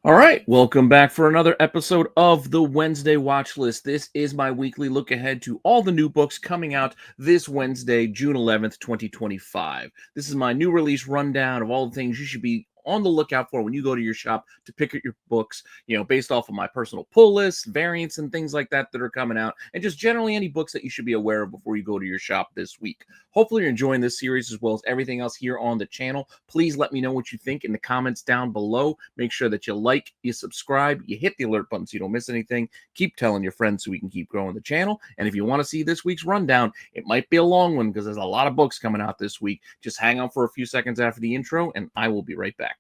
All right, welcome back for another episode of the Wednesday Watch List. This is my weekly look ahead to all the new books coming out this Wednesday, June 11th, 2025. This is my new release rundown of all the things you should be on the lookout for when you go to your shop to pick up your books, based off of my personal pull list, variants, and things like that that are coming out, and just generally any books that you should be aware of before you go to your shop this week. Hopefully you're enjoying this series as well as everything else here on the channel. Please let me know what you think in the comments down below. Make sure that you like, you subscribe, you hit the alert button so you don't miss anything. Keep telling your friends so we can keep growing the channel. And if you want to see this week's rundown, it might be a long one because there's a lot of books coming out this week. Just hang on for a few seconds after the intro and I will be right back.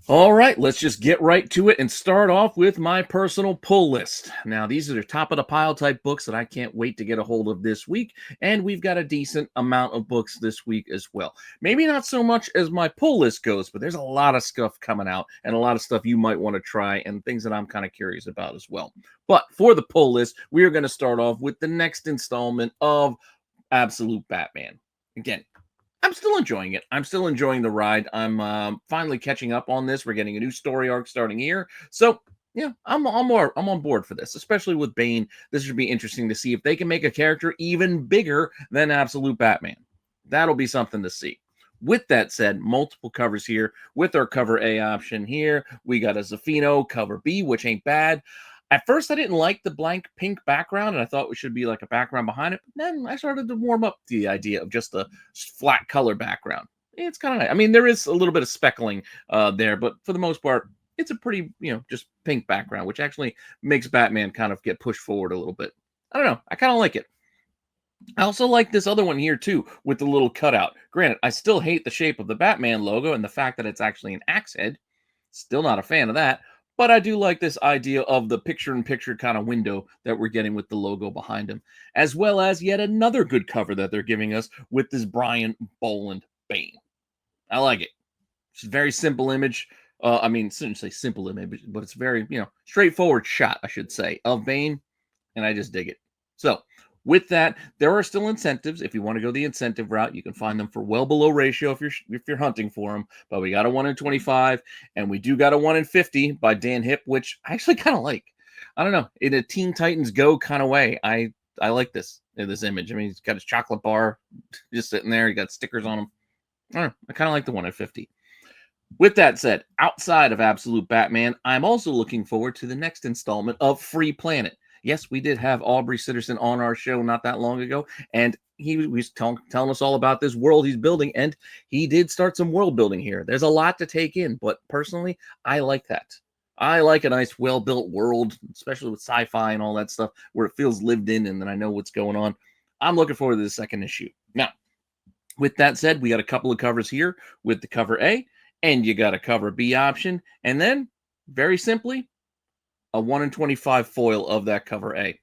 All right, let's just get right to it and start off with my personal pull list. Now, these are the top of the pile type books that I can't wait to get a hold of this week, and we've got a decent amount of books this week as well. Maybe not so much as my pull list goes, but there's a lot of stuff coming out and a lot of stuff you might want to try and things that I'm kind of curious about as well. But for the pull list, we are going to start off with the next installment of Absolute Batman. Again, I'm still enjoying it. I'm still enjoying the ride. I'm finally catching up on this. We're getting a new story arc starting here. So, yeah, I'm on board for this, especially with Bane. This should be interesting to see if they can make a character even bigger than Absolute Batman. That'll be something to see. With that said, multiple covers here with our cover A option here. We got a Zafino cover B, which ain't bad. At first, I didn't like the blank pink background, and I thought it should be like a background behind it. But then I started to warm up to the idea of just a flat color background. It's kind of nice. I mean, there is a little bit of speckling there, but for the most part, it's a pretty, just pink background, which actually makes Batman kind of get pushed forward a little bit. I don't know. I kind of like it. I also like this other one here, too, with the little cutout. Granted, I still hate the shape of the Batman logo and the fact that it's actually an axe head. Still not a fan of that. But I do like this idea of the picture-in-picture kind of window that we're getting with the logo behind him, as well as yet another good cover that they're giving us with this Brian Boland Bane. I like it. It's a very simple image. I mean, I shouldn't say simple image, but it's very, straightforward shot, I should say, of Bane, and I just dig it. So, with that, there are still incentives. If you want to go the incentive route, you can find them for well below ratio if you're hunting for them. But we got a 1 in 25, and we do got a 1 in 50 by Dan Hipp, which I actually kind of like. I don't know, in a Teen Titans Go kind of way. I like this image. I mean, he's got his chocolate bar just sitting there. He got stickers on him. I don't know. I kind of like the 1 in 50. With that said, outside of Absolute Batman, I'm also looking forward to the next installment of Free Planet. Yes, we did have Aubrey Sitterson on our show not that long ago, and he was telling us all about this world he's building, and he did start some world building here. There's a lot to take in, but personally, I like that. I like a nice, well-built world, especially with sci-fi and all that stuff, where it feels lived in and then I know what's going on. I'm looking forward to the second issue. Now, with that said, we got a couple of covers here with the cover A, and you got a cover B option, and then, very simply, a 1 in 25 foil of that cover A.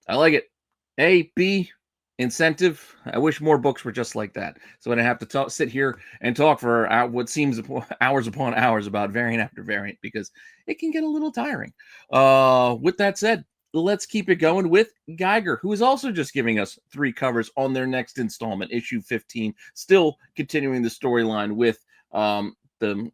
I like it. A, B, incentive. I wish more books were just like that. So I don't have to sit here and talk for what seems hours upon hours about variant after variant because it can get a little tiring. With that said, let's keep it going with Geiger, who is also just giving us 3 covers on their next installment, issue 15, still continuing the storyline with the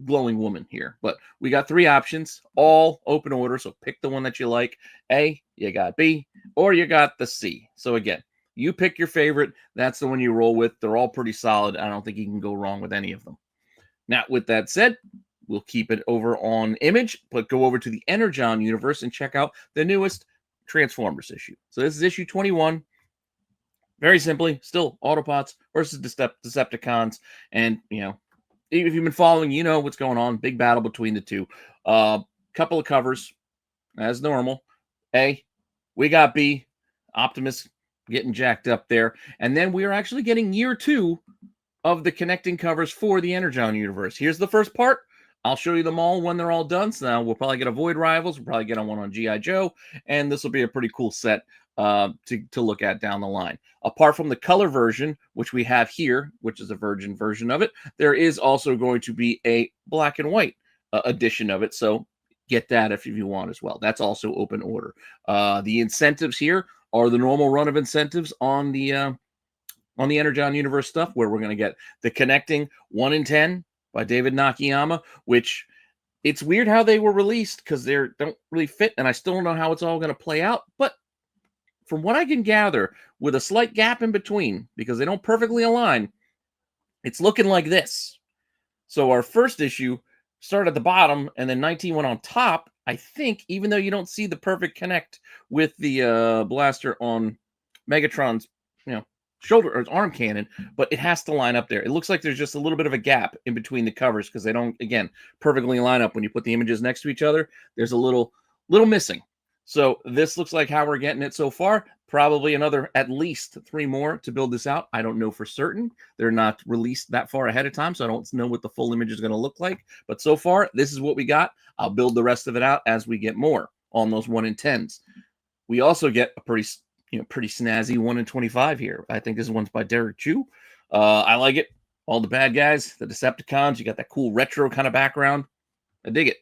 glowing woman here. But we got 3 options, all open order, so pick the one that you like. A, you got B, or you got the C. So again, you pick your favorite. That's the one you roll with. They're all pretty solid. I don't think you can go wrong with any of them. Now, with that said, we'll keep it over on Image, but go over to the Energon universe and check out the newest Transformers issue. So this is issue 21. Very simply, still Autobots versus Decepticons, and if you've been following, you know what's going on. Big battle between the two. Couple of covers, as normal. A, we got B, Optimus getting jacked up there. And then we are actually getting year 2 of the connecting covers for the Energon universe. Here's the first part. I'll show you them all when they're all done. So now we'll probably get a Void Rivals. We'll probably get one on G.I. Joe. And this will be a pretty cool set to look at down the line. Apart from the color version, which we have here, which is a virgin version of it, there is also going to be a black and white edition of it. So get that if you want as well. That's also open order. The incentives here are the normal run of incentives on the Energon Universe stuff, where we're going to get the Connecting 1 in 10 by David Nakayama, which it's weird how they were released because they don't really fit, and I still don't know how it's all going to play out. But from what I can gather, with a slight gap in between, because they don't perfectly align, it's looking like this. So our first issue started at the bottom, and then 19 went on top, I think, even though you don't see the perfect connect with the blaster on Megatron's, shoulder or arm cannon, but it has to line up there. It looks like there's just a little bit of a gap in between the covers because they don't, again, perfectly line up when you put the images next to each other. There's a little missing. So this looks like how we're getting it so far. Probably another at least 3 more to build this out. I don't know for certain. They're not released that far ahead of time, so I don't know what the full image is going to look like. But so far, this is what we got. I'll build the rest of it out as we get more on those 1 in 10s. We also get a pretty snazzy 1 in 25 here. I think this one's by Derek Chu. I like it. All the bad guys, the Decepticons. You got that cool retro kind of background. I dig it.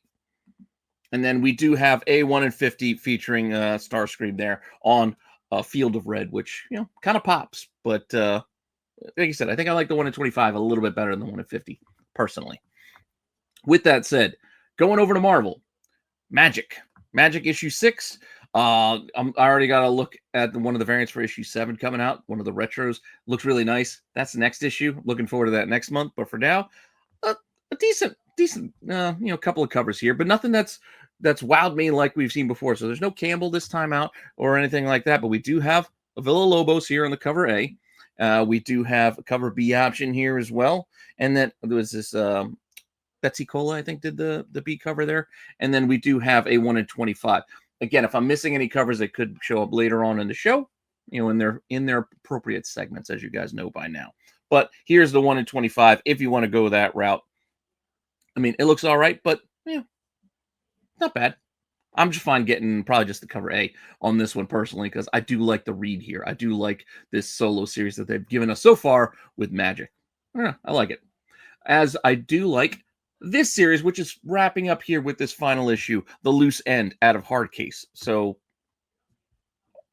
And then we do have a 1 in 50 featuring Starscream there on a Field of Red, which, kind of pops. But like I said, I think I like the 1 in 25 a little bit better than the 1 in 50, personally. With that said, going over to Marvel. Magic issue 6. I already got a look at one of the variants for issue 7 coming out. One of the retros looks really nice. That's the next issue. Looking forward to that next month. But for now, a decent, couple of covers here, but nothing that's wowed me like we've seen before. So there's no Campbell this time out or anything like that. But we do have a Villa Lobos here on the cover A. We do have a cover B option here as well, and then there was this. Betsy Cola, I think, did the B cover there, and then we do have a 1 in 25. Again, if I'm missing any covers, they could show up later on in the show, in their appropriate segments, as you guys know by now. But here's the 1 in 25 if you want to go that route. I mean, it looks all right, but not bad. I'm just fine getting probably just the cover A on this one personally, because I do like the read here. I do like this solo series that they've given us so far with Magic. I like it. As I do like this series, which is wrapping up here with this final issue, The Loose End out of Hardcase. So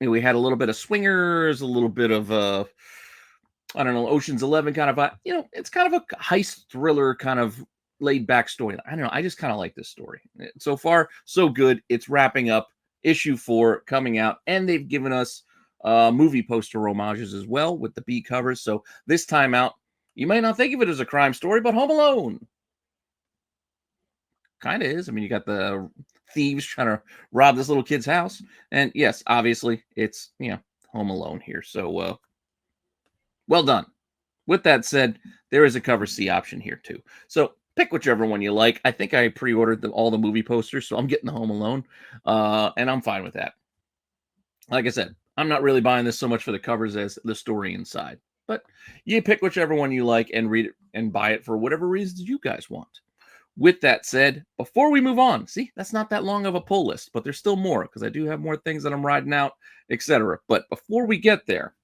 we had a little bit of Swingers, a little bit of Ocean's 11 kind of it's kind of a heist thriller kind of laid back story. I don't know. I just kind of like this story. So far, so good. It's wrapping up. Issue 4 coming out, and they've given us movie poster homages as well with the B covers. So this time out, you might not think of it as a crime story, but Home Alone kind of is. I mean, you got the thieves trying to rob this little kid's house. And yes, obviously, it's, Home Alone here. So, well done. With that said, there is a cover C option here, too. So, pick whichever one you like. I think I pre-ordered all the movie posters, so I'm getting the Home Alone. And I'm fine with that. Like I said, I'm not really buying this so much for the covers as the story inside. But you pick whichever one you like and read it and buy it for whatever reasons you guys want. With that said, before we move on, see, that's not that long of a pull list, but there's still more because I do have more things that I'm riding out, etc. But before we get there,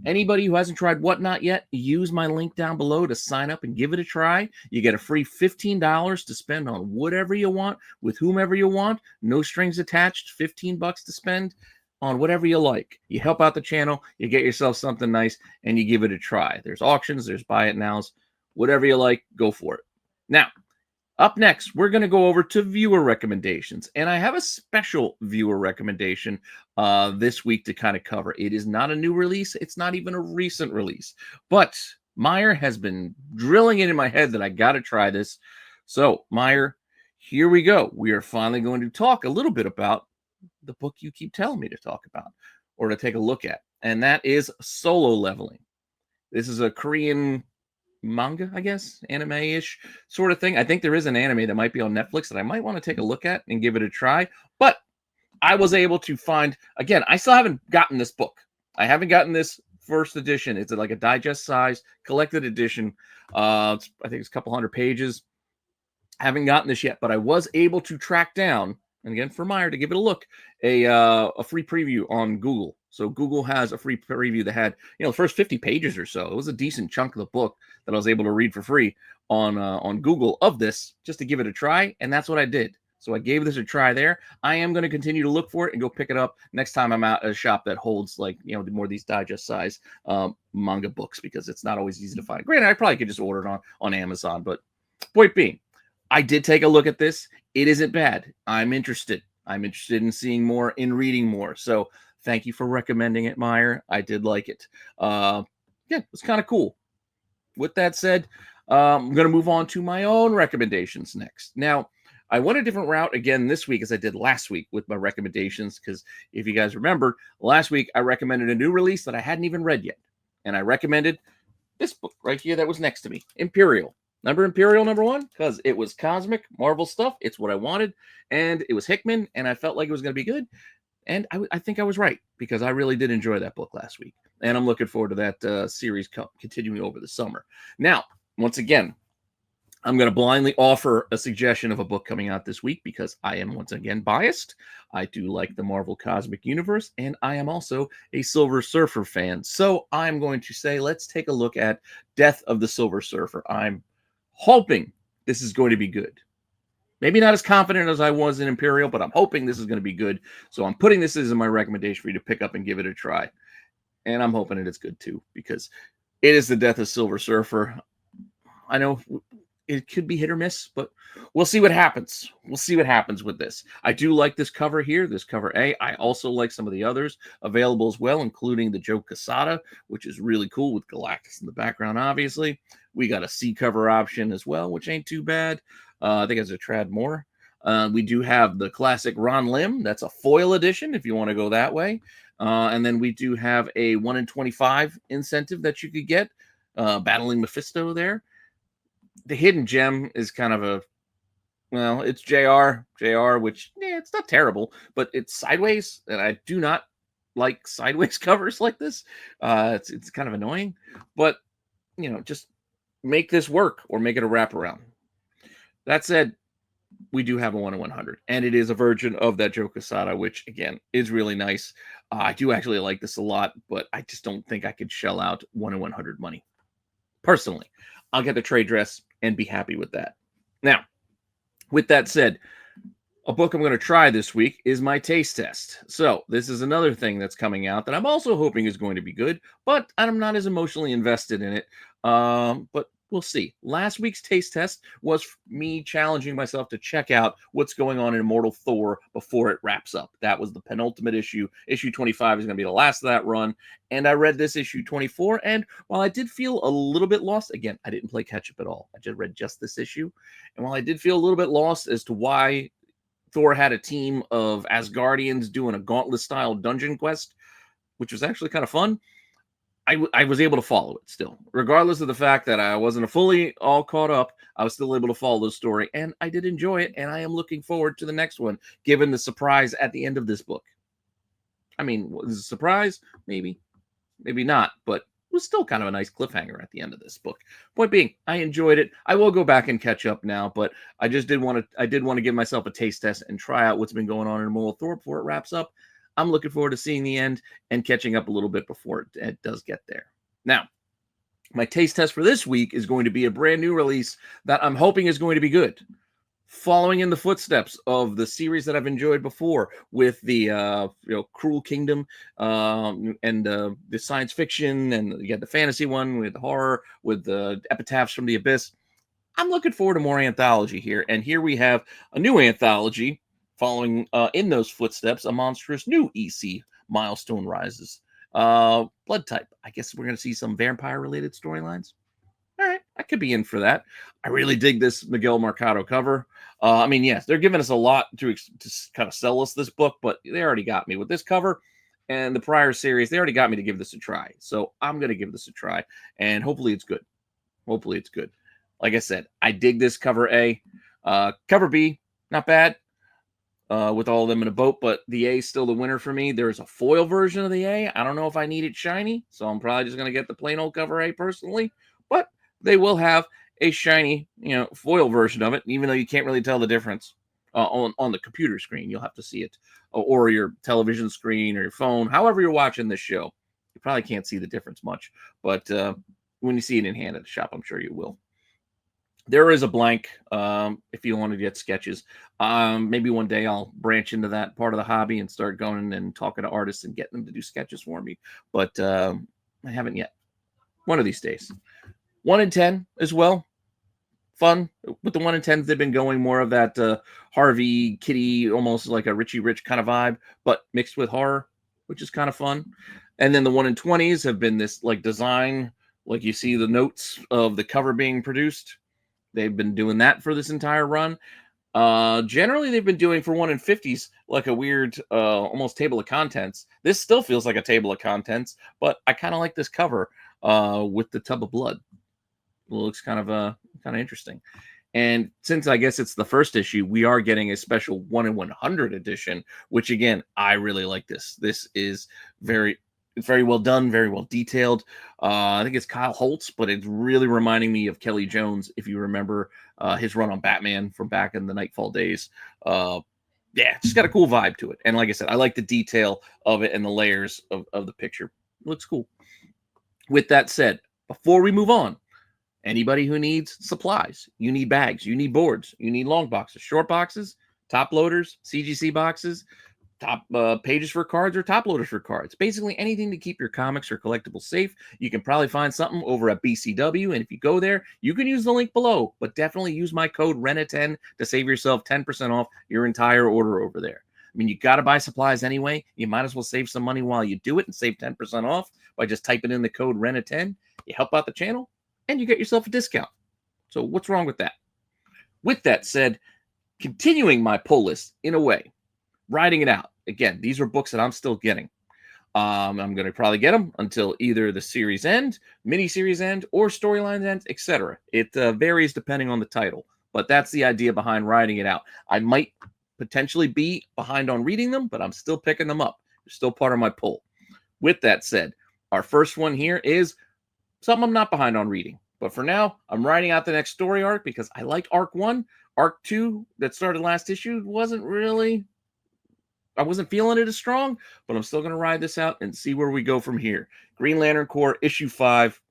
anybody who hasn't tried Whatnot yet, use my link down below to sign up and give it a try. You get a free $15 to spend on whatever you want with whomever you want. No strings attached, $15 to spend on whatever you like. You help out the channel, you get yourself something nice, and you give it a try. There's auctions, there's buy it nows, whatever you like, go for it. Now, up next, we're going to go over to viewer recommendations, and I have a special viewer recommendation this week to kind of cover. It is not a new release. It's not even a recent release, but Meyer has been drilling it in my head that I got to try this. So, Meyer, here we go. We are finally going to talk a little bit about the book you keep telling me to talk about or to take a look at, and that is Solo Leveling. This is a Korean manga, I guess, anime-ish sort of thing. I think there is an anime that might be on Netflix that I might want to take a look at and give it a try. But I was able to find, again, I still haven't gotten this book. I haven't gotten this first edition. It's like a digest size collected edition. I think it's a couple hundred pages. I haven't gotten this yet, but I was able to track down, and again, for Meyer to give it a look, a free preview on Google. So Google has a free preview that had, the first 50 pages or so. It was a decent chunk of the book that I was able to read for free on Google of this, just to give it a try, and that's what I did. So I gave this a try there. I am going to continue to look for it and go pick it up next time I'm out at a shop that holds, like, more of these digest size manga books, because it's not always easy to find. Granted, I probably could just order it on Amazon, but point being, I did take a look at this. It isn't bad. I'm interested. I'm interested in seeing more, in reading more. So thank you for recommending it, Meyer. I did like it. Yeah, it's kind of cool. With that said, I'm going to move on to my own recommendations next. Now, I went a different route again this week as I did last week with my recommendations, because if you guys remember, last week I recommended a new release that I hadn't even read yet. And I recommended this book right here that was next to me, Imperial. Remember Imperial #1? Because it was cosmic Marvel stuff. It's what I wanted. And it was Hickman, and I felt like it was going to be good. And I think I was right, because I really did enjoy that book last week. And I'm looking forward to that series continuing over the summer. Now, once again, I'm going to blindly offer a suggestion of a book coming out this week, because I am once again biased. I do like the Marvel Cosmic Universe, and I am also a Silver Surfer fan. So I'm going to say, let's take a look at Death of the Silver Surfer. I'm hoping this is going to be good. Maybe not as confident as I was in Imperial, but I'm hoping this is going to be good. So I'm putting this as my recommendation for you to pick up and give it a try. And I'm hoping it is good too, because it is the Death of Silver Surfer. I know it could be hit or miss, but we'll see what happens. We'll see what happens with this. I do like this cover here, this cover A. I also like some of the others available as well, including the Joe Quesada, which is really cool with Galactus in the background, obviously. We got a C cover option as well, which ain't too bad. I think it's a trad more. We do have the classic Ron Lim. That's a foil edition if you want to go that way. And then we do have a 1 in 25 incentive that you could get, battling Mephisto there. The hidden gem is kind of a, well, it's JR, which, it's not terrible, but it's sideways, and I do not like sideways covers like this. It's kind of annoying, but, just make this work or make it a wraparound. That said, we do have a 1 in 100, and it is a version of that Joe Quesada, which, again, is really nice. I do actually like this a lot, but I just don't think I could shell out 1 in 100 money. Personally, I'll get the trade dress and be happy with that. Now, with that said, a book I'm going to try this week is my taste test. So this is another thing that's coming out that I'm also hoping is going to be good, but I'm not as emotionally invested in it. But we'll see. Last week's taste test was me challenging myself to check out what's going on in Immortal Thor before it wraps up. That was the penultimate issue. Issue 25 is going to be the last of that run. And I read this issue 24. And while I did feel a little bit lost, again, I didn't play catch up at all. I just read just this issue. And while I did feel a little bit lost as to why Thor had a team of Asgardians doing a gauntlet-style dungeon quest, which was actually kind of fun, I was able to follow it still. Regardless of the fact that I wasn't fully all caught up, I was still able to follow the story, and I did enjoy it, and I am looking forward to the next one, given the surprise at the end of this book. I mean, was it a surprise? Maybe. Maybe not, but it was still kind of a nice cliffhanger at the end of this book. Point being, I enjoyed it. I will go back and catch up now, but I did want to give myself a taste test and try out what's been going on in Immortal Thor before it wraps up. I'm looking forward to seeing the end and catching up a little bit before it does get there. Now, my taste test for this week is going to be a brand new release that I'm hoping is going to be good, following in the footsteps of the series that I've enjoyed before with the Cruel Kingdom and the science fiction, and you got the fantasy one with horror, with the Epitaphs from the Abyss. I'm looking forward to more anthology here, and here we have a new anthology following in those footsteps, a monstrous new EC, Milestone Rises. Blood type. I guess we're going to see some vampire-related storylines. All right, I could be in for that. I really dig this Miguel Mercado cover. I mean, yes, they're giving us a lot to kind of sell us this book, but they already got me with this cover and the prior series. They already got me to give this a try. So I'm going to give this a try, and hopefully it's good. Hopefully it's good. Like I said, I dig this cover A. Cover B, not bad. With all of them in a boat, but the A is still the winner for me. There's a foil version of the A. I don't know if I need it shiny, so I'm probably just going to get the plain old cover A personally, but they will have a shiny, foil version of it, even though you can't really tell the difference on the computer screen. You'll have to see it, or your television screen or your phone, however you're watching this show. You probably can't see the difference much, but when you see it in hand at the shop, I'm sure you will. There is a blank if you want to get sketches. Maybe one day I'll branch into that part of the hobby and start going and talking to artists and getting them to do sketches for me. But I haven't yet. One of these days. 1 in 10 as well. Fun. With the 1 in 10s, they've been going more of that Harvey, Kitty, almost like a Richie Rich kind of vibe, but mixed with horror, which is kind of fun. And then the 1 in 20s have been this like design, like you see the notes of the cover being produced. They've been doing that for this entire run. Generally, they've been doing for 1 in 50s like a weird, almost table of contents. This still feels like a table of contents, but I kind of like this cover with the tub of blood. It looks kind of interesting. And since I guess it's the first issue, we are getting a special 1 in 100 edition, which again, I really like this. This is very well done, very well detailed. I think it's Kyle Holtz, but it's really reminding me of Kelly Jones, if you remember his run on Batman from back in the Nightfall days. Yeah, just got a cool vibe to it. And like I said, I like the detail of it and the layers of the picture. It looks cool. With that said, before we move on, anybody who needs supplies, you need bags, you need boards, you need long boxes, short boxes, top loaders, CGC boxes, top pages for cards, or top loaders for cards. Basically anything to keep your comics or collectibles safe. You can probably find something over at BCW, and if you go there, you can use the link below, but definitely use my code RENA10 to save yourself 10% off your entire order over there. I mean, you got to buy supplies anyway. You might as well save some money while you do it and save 10% off by just typing in the code RENA10. You help out the channel, and you get yourself a discount. So what's wrong with that? With that said, continuing my pull list in a way, riding it out. Again, these are books that I'm still getting. I'm going to probably get them until either the series end, mini-series end, or storylines end, etc. It varies depending on the title, but that's the idea behind riding it out. I might potentially be behind on reading them, but I'm still picking them up. They're still part of my pull. With that said, our first one here is something I'm not behind on reading. But for now, I'm writing out the next story arc because I like Arc 1. Arc 2 that started last issue I wasn't feeling it as strong, but I'm still going to ride this out and see where we go from here. Green Lantern Corps, issue 5.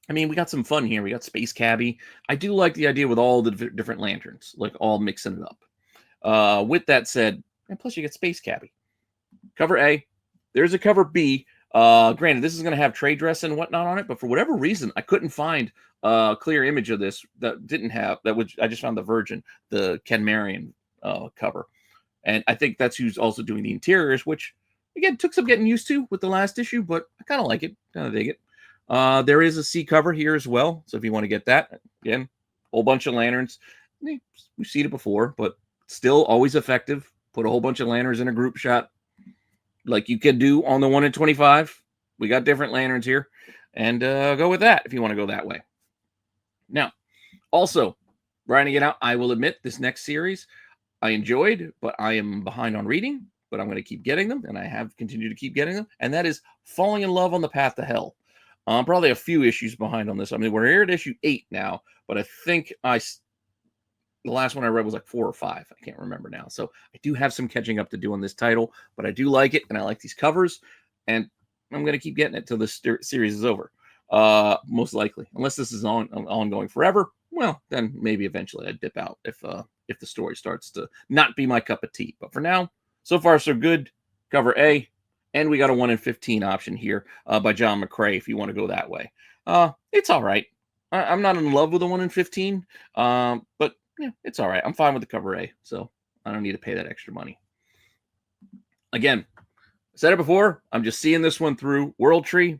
I mean, we got some fun here. We got Space Cabbie. I do like the idea with all the different lanterns, like all mixing it up. With that said, and plus you get Space Cabbie. Cover A. There's a cover B. Granted, this is going to have trade dress and whatnot on it, but for whatever reason, I couldn't find a clear image of this that didn't have that. Which I just found the Virgin, the Ken Marion cover, and I think that's who's also doing the interiors, which again took some getting used to with the last issue, but I kind of like it, kind of dig it. There is a C cover here as well, so if you want to get that, again, whole bunch of lanterns. We've seen it before, but still always effective. Put a whole bunch of lanterns in a group shot, like you can do on the 1 in 25. We got different lanterns here, and go with that if you want to go that way. Now, also, writing it out, I will admit this next series I enjoyed, but I am behind on reading, but I'm going to keep getting them, and I have continued to keep getting them, and that is Falling in Love on the Path to Hell. Probably a few issues behind on this. I mean, we're here at issue 8 now, but I think the last one I read was like 4 or 5. I can't remember now. So I do have some catching up to do on this title, but I do like it, and I like these covers, and I'm going to keep getting it till this series is over. Most likely, unless this is ongoing forever. Well, then maybe eventually I'd dip out if the story starts to not be my cup of tea. But for now, so far so good. Cover A, and we got a 1 in 15 option here by John McCrae if you want to go that way. It's all right. I'm not in love with a 1 in 15, but yeah, it's all right. I'm fine with the cover A, so I don't need to pay that extra money. Again, I said it before. I'm just seeing this one through. World Tree.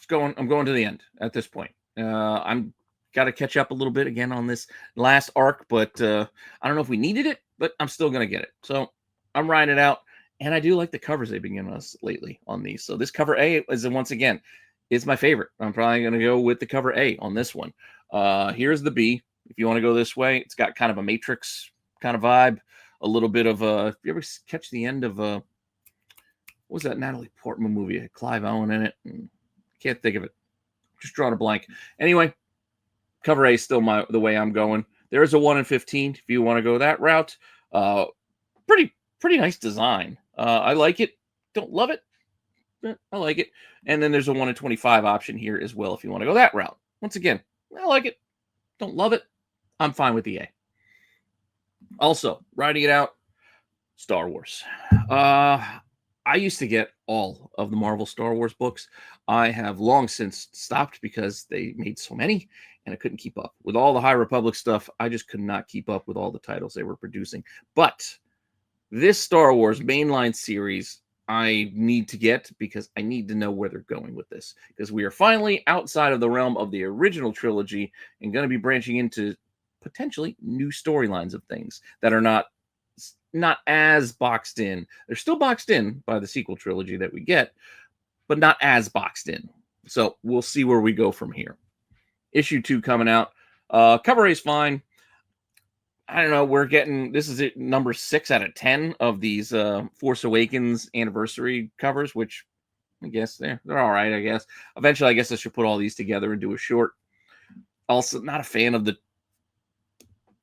I'm going to the end at this point. I'm got to catch up a little bit again on this last arc, but I don't know if we needed it, but I'm still going to get it. So I'm riding it out, and I do like the covers they've been giving us lately on these. So this cover A is, once again, it's my favorite. I'm probably going to go with the cover A on this one. Here's the B. If you want to go this way, it's got kind of a Matrix kind of vibe, a little bit of a. If you ever catch the end of what was that Natalie Portman movie? It had Clive Owen in it. Can't think of it. Just drawing a blank. Anyway, cover A is still the way I'm going. There is a 1 in 15 if you want to go that route. Pretty nice design. I like it. Don't love it. I like it. And then there's a 1 in 25 option here as well if you want to go that route. Once again, I like it. Don't love it. I'm fine with the A. Also, writing it out, Star Wars. I used to get all of the Marvel Star Wars books. I have long since stopped because they made so many and I couldn't keep up. With all the High Republic stuff, I just could not keep up with all the titles they were producing. But this Star Wars mainline series, I need to get because I need to know where they're going with this. Because we are finally outside of the realm of the original trilogy and going to be branching into potentially new storylines of things that are not as boxed in. They're still boxed in by the sequel trilogy that we get, but not as boxed in. So we'll see where we go from here. Issue 2 coming out. Cover A is fine. I don't know. We're getting, this is it, number 6 out of 10 of these Force Awakens anniversary covers, which I guess they're all right, I guess. Eventually, I guess I should put all these together and do a short. Also, not a fan of the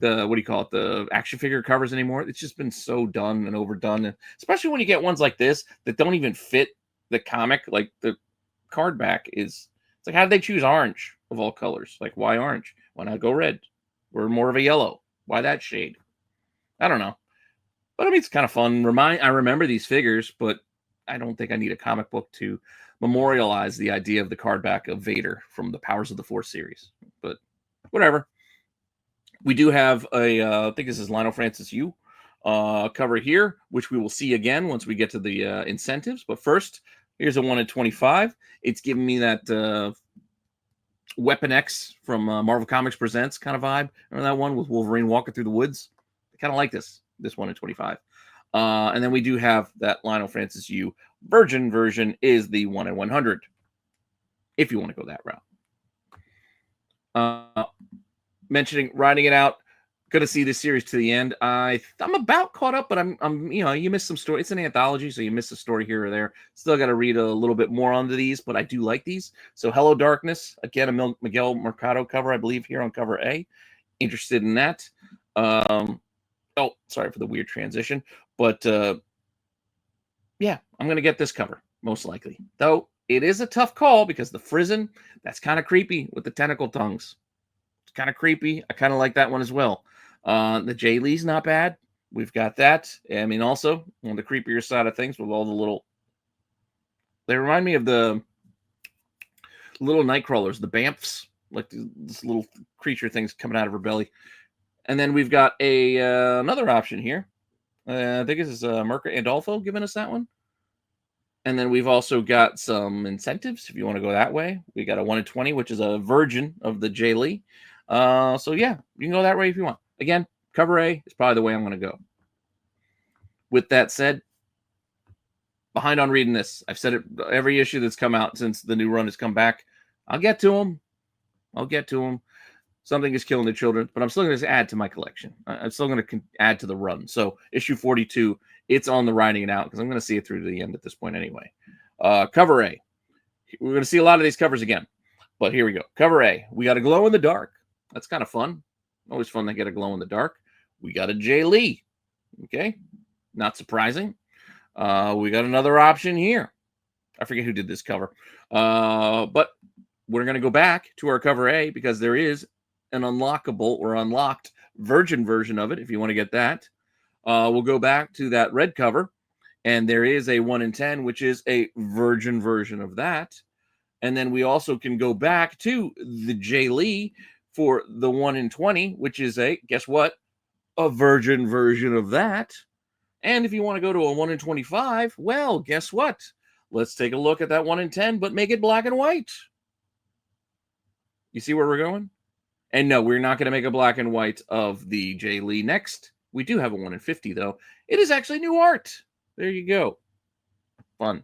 what do you call it, the action figure covers anymore. It's just been so done and overdone, and especially when you get ones like this that don't even fit the comic. Like the card back is, it's like, how did they choose orange of all colors? Like, why orange? Why not go red? Or more of a yellow? Why that shade? I don't know. But I mean, it's kind of fun. I remember these figures, but I don't think I need a comic book to memorialize the idea of the card back of Vader from the Powers of the Force series. But whatever. We do have a, I think this is Lionel Francis Yu cover here, which we will see again once we get to the incentives. But first, here's a 1 in 25. It's giving me that Weapon X from Marvel Comics Presents kind of vibe. Remember that one with Wolverine walking through the woods? I kind of like this 1 in 25. And then we do have that Lionel Francis Yu Virgin version is the 1 in 100, if you want to go that route. Mentioning writing it out, gonna see this series to the end. I'm about caught up, but I'm you miss some story. It's an anthology, so you miss a story here or there. Still got to read a little bit more onto these, but I do like these. So Hello Darkness, again, a Miguel Mercado cover, I believe, here on cover A. Interested in that. Oh, sorry for the weird transition, but yeah, I'm gonna get this cover most likely. Though it is a tough call because the Frizen, that's kind of creepy with the tentacle tongues. Kind of creepy. I kind of like that one as well. The Jay Lee's not bad. We've got that. I mean, also on the creepier side of things with all the little, they remind me of the little night crawlers, the Bamfs, like this little creature things coming out of her belly. And then we've got another option here. I think this is Mirka Andolfo giving us that one. And then we've also got some incentives if you want to go that way. We got a 1 in 20, which is a virgin of the Jay Lee. So yeah, you can go that way if you want. Again, cover A is probably the way I'm going to go. With that said, behind on reading this. I've said it every issue that's come out since the new run has come back. I'll get to them. Something is killing the children, but I'm still going to add to my collection. I'm still going to add to the run. So issue 42, it's on the writing it out because I'm going to see it through to the end at this point anyway. Cover A. We're going to see a lot of these covers again, but here we go. Cover A. We got a glow in the dark. That's kind of fun. Always fun to get a glow in the dark. We got a Jay Lee. Okay. Not surprising. We got another option here. I forget who did this cover. But we're going to go back to our cover A because there is an unlockable or unlocked virgin version of it if you want to get that. We'll go back to that red cover, and there is a 1 in 10, which is a virgin version of that. And then we also can go back to the Jay Lee for the 1 in 20, which is guess what? A virgin version of that. And if you want to go to a 1 in 25, well, guess what? Let's take a look at that 1 in 10, but make it black and white. You see where we're going? And no, we're not going to make a black and white of the Jay Lee next. We do have a 1 in 50, though. It is actually new art. There you go. Fun.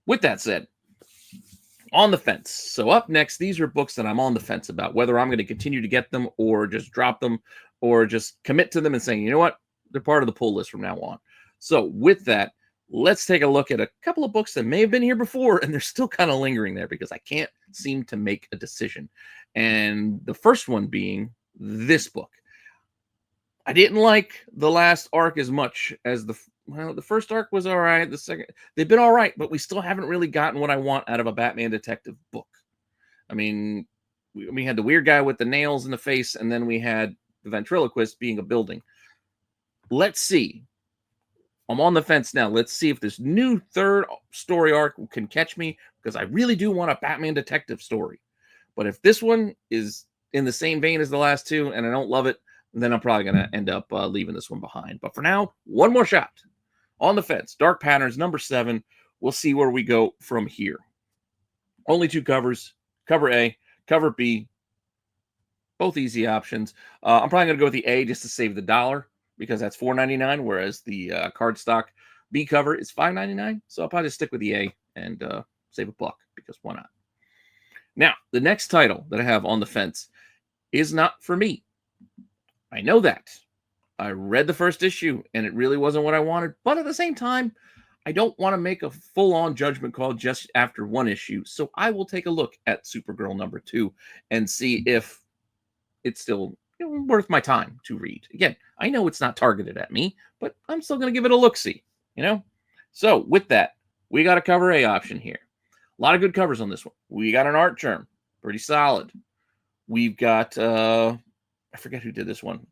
With that said, on the fence. So up next, these are books that I'm on the fence about, whether I'm going to continue to get them or just drop them or just commit to them and saying, you know what? They're part of the pull list from now on. So with that, let's take a look at a couple of books that may have been here before, and they're still kind of lingering there because I can't seem to make a decision. And the first one being this book. I didn't like the last arc as much as the first arc was all right. The second, they've been all right, but we still haven't really gotten what I want out of a Batman detective book. I mean, we had the weird guy with the nails in the face, and then we had the ventriloquist being a building. Let's see. I'm on the fence now. Let's see if this new third story arc can catch me, because I really do want a Batman detective story. But if this one is in the same vein as the last two and I don't love it, then I'm probably going to end up leaving this one behind. But for now, one more shot. On the fence, Dark Patterns, number 7. We'll see where we go from here. Only 2 covers. Cover A, cover B. Both easy options. I'm probably going to go with the A just to save the dollar, because that's $4.99, whereas the cardstock B cover is $5.99. So I'll probably just stick with the A and save $1, because why not? Now, the next title that I have on the fence is not for me. I know that. I read the first issue, and it really wasn't what I wanted. But at the same time, I don't want to make a full-on judgment call just after one issue. So I will take a look at Supergirl number 2 and see if it's still worth my time to read. Again, I know it's not targeted at me, but I'm still going to give it a look-see, So with that, we got a cover A option here. A lot of good covers on this one. We got an art germ, pretty solid. We've got, I forget who did this one.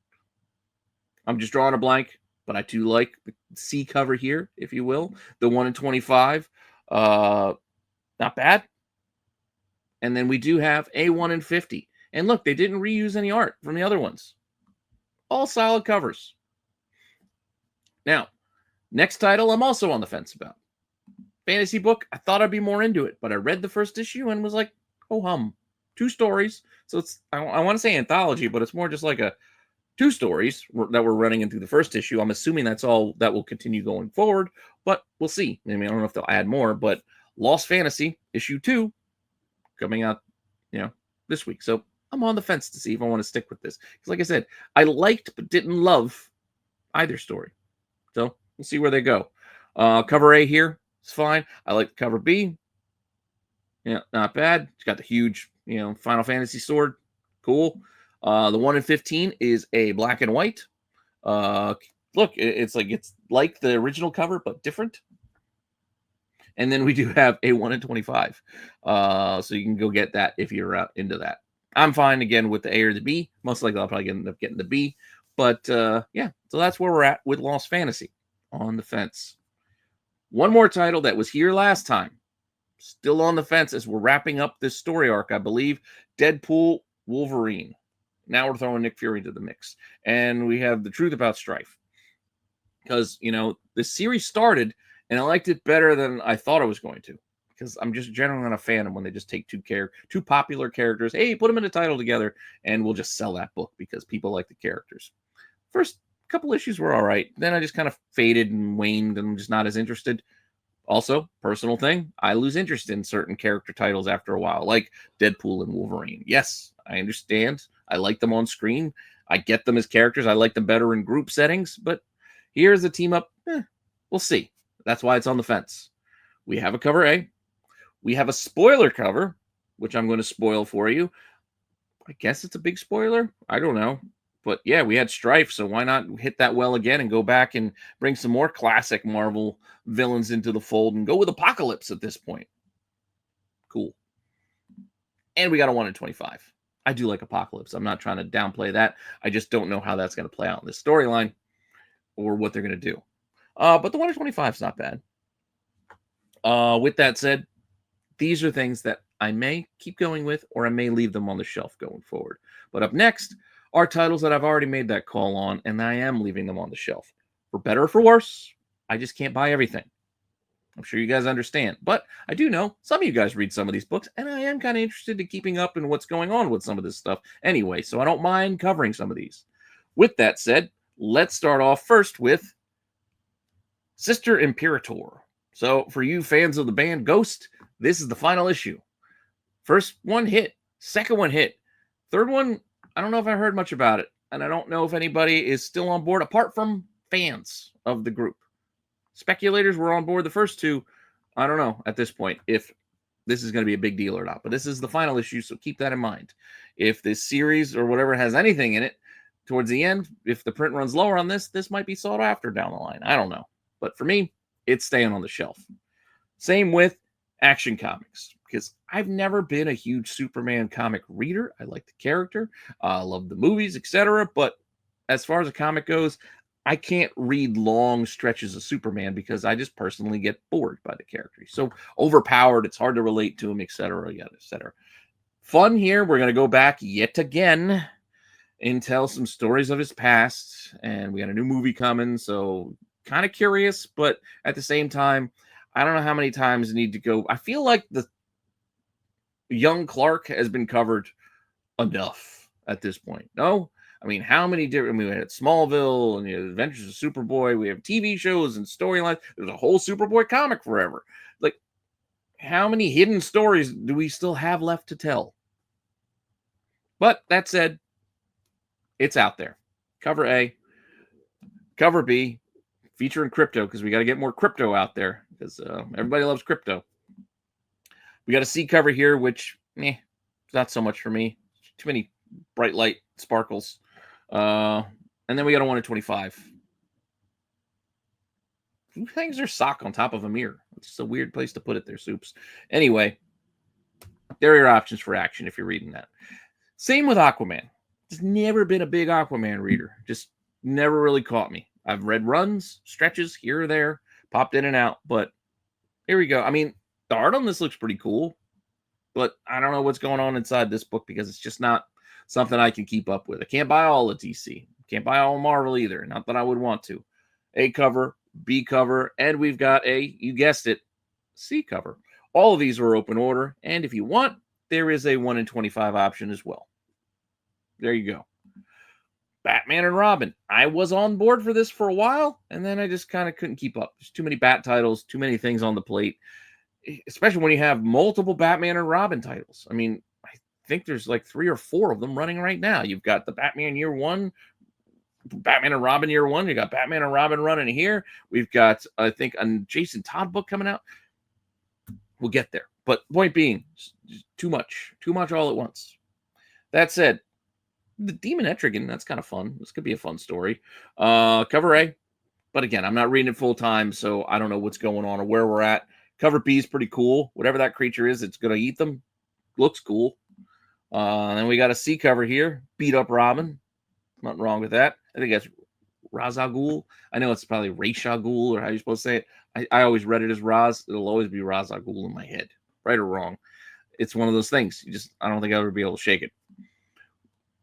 I'm just drawing a blank, but I do like the C cover here, if you will. The 1 in 25. Not bad. And then we do have a 1 in 50. And look, they didn't reuse any art from the other ones. All solid covers. Now, next title I'm also on the fence about. Fantasy book, I thought I'd be more into it, but I read the first issue and was like, oh hum. 2 stories. So it's, I want to say anthology, but it's more just like a 2 stories that we're running into the first issue. I'm assuming that's all that will continue going forward, but we'll see. I mean, I don't know if they'll add more, but Lost Fantasy issue 2 coming out, this week. So I'm on the fence to see if I want to stick with this. Because like I said, I liked but didn't love either story. So we'll see where they go. Cover A here. It's fine. I like the cover B. Yeah, not bad. It's got the huge, Final Fantasy sword. Cool. The 1 in 15 is a black and white. Look, it's like the original cover, but different. And then we do have a 1 in 25. So you can go get that if you're into that. I'm fine, again, with the A or the B. Most likely I'll probably end up getting the B. But, yeah, so that's where we're at with Lost Fantasy. On the fence. One more title that was here last time. Still on the fence as we're wrapping up this story arc, I believe. Deadpool Wolverine. Now we're throwing Nick Fury into the mix. And we have The Truth About Strife. Because, this series started, and I liked it better than I thought I was going to. Because I'm just generally not a fan of when they just take two popular characters. Hey, put them in a title together, and we'll just sell that book because people like the characters. First couple issues were all right. Then I just kind of faded and waned, and I'm just not as interested. Also, personal thing, I lose interest in certain character titles after a while, like Deadpool and Wolverine. Yes, I understand. I like them on screen. I get them as characters. I like them better in group settings. But here's a team up. We'll see. That's why it's on the fence. We have a cover A. We have a spoiler cover, which I'm going to spoil for you. I guess it's a big spoiler. I don't know. But yeah, we had Strife, so why not hit that well again and go back and bring some more classic Marvel villains into the fold and go with Apocalypse at this point. Cool. And we got a 1 in 25. I do like Apocalypse. I'm not trying to downplay that. I just don't know how that's going to play out in this storyline or what they're going to do. But the 1 in 25 is not bad. With that said, these are things that I may keep going with, or I may leave them on the shelf going forward. But up next are titles that I've already made that call on, and I am leaving them on the shelf. For better or for worse, I just can't buy everything. I'm sure you guys understand. But I do know some of you guys read some of these books, and I am kind of interested in keeping up in what's going on with some of this stuff anyway, so I don't mind covering some of these. With that said, let's start off first with Sister Imperator. So for you fans of the band Ghost, this is the final issue. First one hit. Second one hit. Third one, I don't know if I heard much about it. And I don't know if anybody is still on board apart from fans of the group. Speculators were on board the first 2. I don't know at this point if this is going to be a big deal or not. But this is the final issue, so keep that in mind. If this series or whatever has anything in it, towards the end, if the print runs lower on this, this might be sought after down the line. I don't know. But for me, it's staying on the shelf. Same with Action Comics. because I've never been a huge Superman comic reader. I like the character, I love the movies, etc. But as far as a comic goes, I can't read long stretches of Superman because I just personally get bored by the character. He's so overpowered, it's hard to relate to him, etc. Yet, etc. Fun here. We're going to go back yet again and tell some stories of his past. And we got a new movie coming, so kind of curious, but at the same time, I don't know how many times I need to go. I feel like the young Clark has been covered enough at this point. No? I mean, how many different? I mean, we had Smallville and the Adventures of Superboy. We have TV shows and storylines. There's a whole Superboy comic forever. Like, how many hidden stories do we still have left to tell? But that said, it's out there. Cover A, cover B, featuring crypto, because we got to get more crypto out there, because everybody loves crypto. We got a C cover here, which, not so much for me. Too many bright light sparkles. And then we got a 1 in 25. Who hangs their sock on top of a mirror? It's a weird place to put it there, Soups. Anyway, there are your options for action if you're reading that. Same with Aquaman. Just never been a big Aquaman reader. Just never really caught me. I've read runs, stretches here or there, popped in and out, but here we go. I mean, the art on this looks pretty cool, but I don't know what's going on inside this book because it's just not something I can keep up with. I can't buy all of DC. Can't buy all Marvel either. Not that I would want to. A cover, B cover, and we've got a, you guessed it, C cover. All of these are open order, and if you want, there is a 1 in 25 option as well. There you go. Batman and Robin. I was on board for this for a while, and then I just kind of couldn't keep up. There's too many Bat titles, too many things on the plate, especially when you have multiple Batman and Robin titles. I mean, I think there's like 3 or 4 of them running right now. You've got the Batman Year One, Batman and Robin Year One. You got Batman and Robin running here. We've got, I think, a Jason Todd book coming out. We'll get there. But point being, too much all at once. That said, the Demon Etrigan, that's kind of fun. This could be a fun story. Cover A. But again, I'm not reading it full time, so I don't know what's going on or where we're at. Cover B is pretty cool. Whatever that creature is, it's going to eat them. Looks cool. Then we got a C cover here. Beat Up Robin. Nothing wrong with that. I think that's Ra's al Ghul. I know it's probably Ra's al Ghul, or how you're supposed to say it. I always read it as Ra's. It'll always be Ra's al Ghul in my head. Right or wrong. It's one of those things. I don't think I'll ever be able to shake it.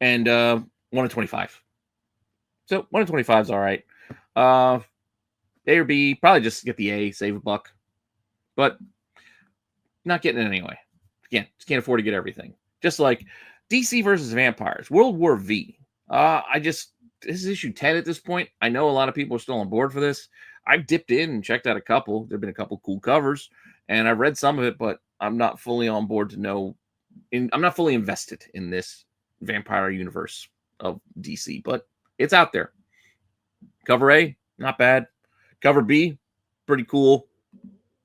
And 1 in 25. So 1 in 25 is all right. A or B, probably just get the A, save a buck. But not getting it anyway. Again, just can't afford to get everything. Just like DC versus Vampires, World War V. This is issue 10 at this point. I know a lot of people are still on board for this. I've dipped in and checked out a couple. There have been a couple cool covers, and I've read some of it, but I'm not fully on board to know. I'm not fully invested in this vampire universe of DC, but it's out there. Cover A, not bad. Cover B, pretty cool.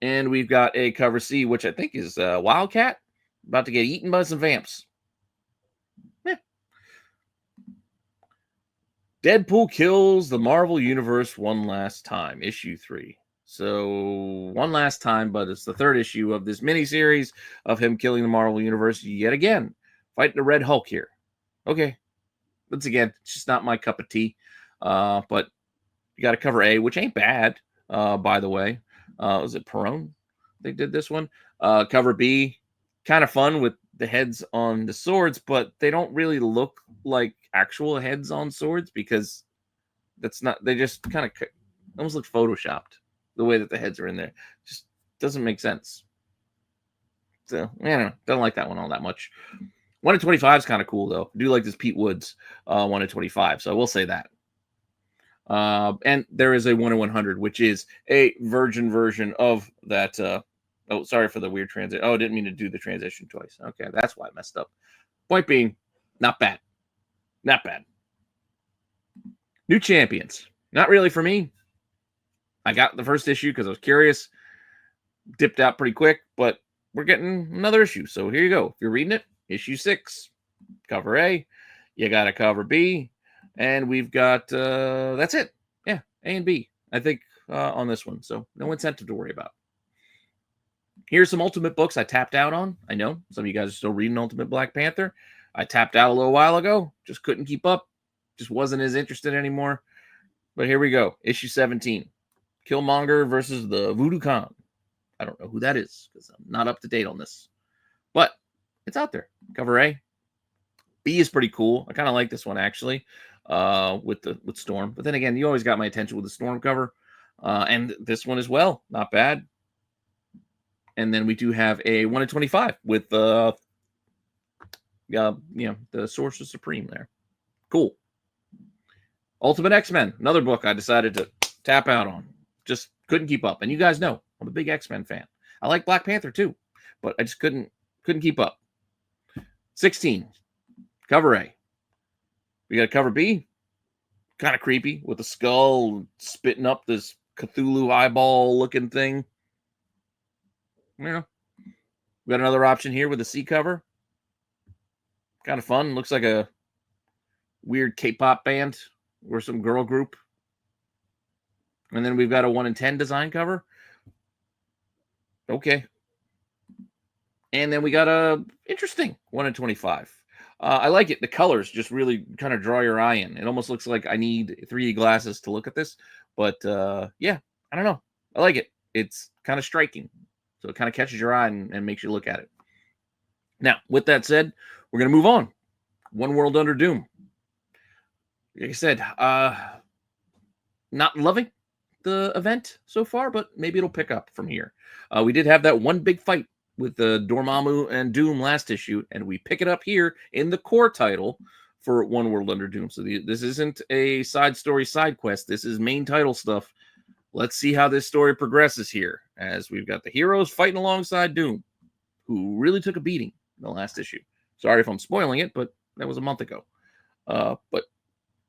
And we've got a cover C, which I think is Wildcat, about to get eaten by some vamps. Deadpool kills the Marvel Universe one last time, issue 3. So one last time, but it's the 3rd issue of this miniseries of him killing the Marvel Universe yet again, fighting the Red Hulk here. Okay, once again, it's just not my cup of tea. But you got to cover A, which ain't bad, by the way. Was it Perone? They did this one. Cover B, kind of fun with the heads on the swords, but they don't really look like actual heads on swords because that's not. They just kind of almost look photoshopped the way that the heads are in there. Just doesn't make sense. So don't like that one all that much. 1 in 25 is kind of cool, though. I do like this Pete Woods 1 in 25, so I will say that. And there is a 1 in 100, which is a virgin version of that. Oh, sorry for the weird transition. Oh, I didn't mean to do the transition twice. Okay, that's why I messed up. Point being, not bad. Not bad. New Champions. Not really for me. I got the first issue because I was curious. Dipped out pretty quick, but we're getting another issue. So here you go. If you're reading it, issue 6, cover A. You got a cover B. And we've got, that's it. Yeah, A and B, I think, on this one. So no incentive to worry about. Here's some Ultimate books I tapped out on. I know some of you guys are still reading Ultimate Black Panther. I tapped out a little while ago. Just couldn't keep up. Just wasn't as interested anymore. But here we go. Issue 17. Killmonger versus the Voodoo Khan. I don't know who that is because I'm not up to date on this. But it's out there. Cover A. B is pretty cool. I kind of like this one, actually, with Storm. But then again, you always got my attention with the Storm cover. And this one as well. Not bad. And then we do have a 1 in 25 with the Sorcerer Supreme there. Cool. Ultimate X-Men, another book I decided to tap out on. Just couldn't keep up. And you guys know I'm a big X-Men fan. I like Black Panther too, but I just couldn't keep up. 16, cover A. We got cover B, kind of creepy with a skull spitting up this Cthulhu eyeball looking thing. Yeah. We got another option here with a C cover. Kind of fun. Looks like a weird K-pop band or some girl group. And then we've got a 1 in 10 design cover. Okay. And then we got a interesting 1 in 25. I like it. The colors just really kind of draw your eye in. It almost looks like I need 3D glasses to look at this. But yeah, I don't know. I like it. It's kind of striking. So it kind of catches your eye and makes you look at it. Now, with that said, we're going to move on. One World Under Doom. Like I said, not loving the event so far, but maybe it'll pick up from here. We did have that one big fight with Dormammu and Doom last issue, and we pick it up here in the core title for One World Under Doom. So this isn't a side story, side quest. This is main title stuff. Let's see how this story progresses here, as we've got the heroes fighting alongside Doom, who really took a beating in the last issue. Sorry if I'm spoiling it, but that was a month ago. But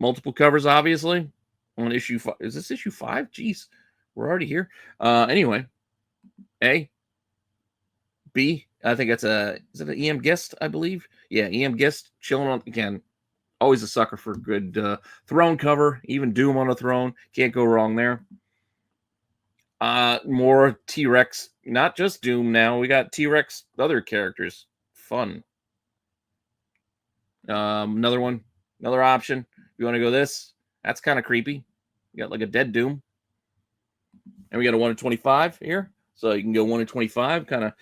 multiple covers, obviously, on issue 5. Is this issue 5? Jeez, we're already here. Anyway, A. B, I think that's is it an EM Guest, I believe? Yeah, EM Guest, chilling on, again, always a sucker for good throne cover, even Doom on a throne. Can't go wrong there. More T-Rex, not just Doom now. We got T-Rex, other characters. Fun. Another one, another option. You want to go this? That's kind of creepy. You got like a dead Doom. And we got a 1 in 25 here. So you can go 1 in 25, kind of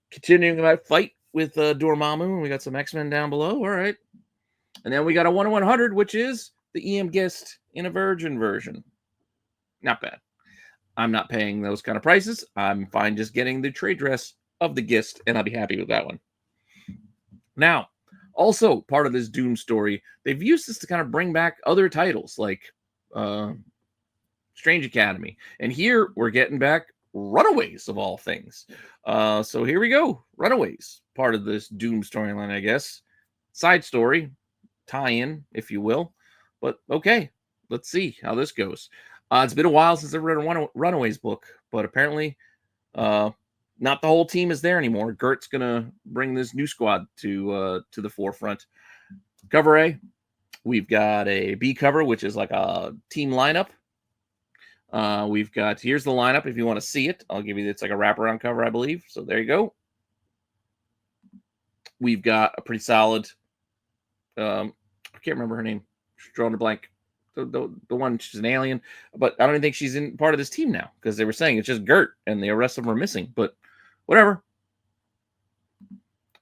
continuing that fight with Dormammu. We got some X-Men down below. All right. And then we got a 1 in 100, which is the EM Guest in a Virgin version. Not bad. I'm not paying those kind of prices. I'm fine just getting the trade dress of the Gist, and I'll be happy with that one. Now, also part of this Doom story, they've used this to kind of bring back other titles like Strange Academy. And here we're getting back Runaways, of all things. So here we go. Runaways, part of this Doom storyline, I guess. Side story, tie-in, if you will. But okay, let's see how this goes. It's been a while since I've read a Runaways book, but apparently not the whole team is there anymore. Gert's going to bring this new squad to the forefront. Cover A, we've got a B cover, which is like a team lineup. We've got, here's the lineup if you want to see it. I'll give you, it's like a wraparound cover, I believe. So there you go. We've got a pretty solid, I can't remember her name. She's drawing a blank. The one, she's an alien, but I don't even think she's in part of this team now because they were saying it's just Gert and the rest of them are missing, but whatever.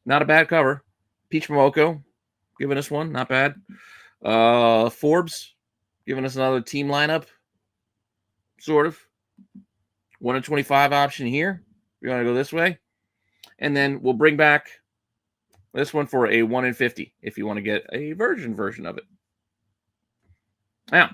Not a bad cover. Peach Momoko giving us one, not bad. Forbes giving us another team lineup, sort of. 1 in 25 option here. We want to go this way. And then we'll bring back this one for a 1 in 50 if you want to get a version of it. Now,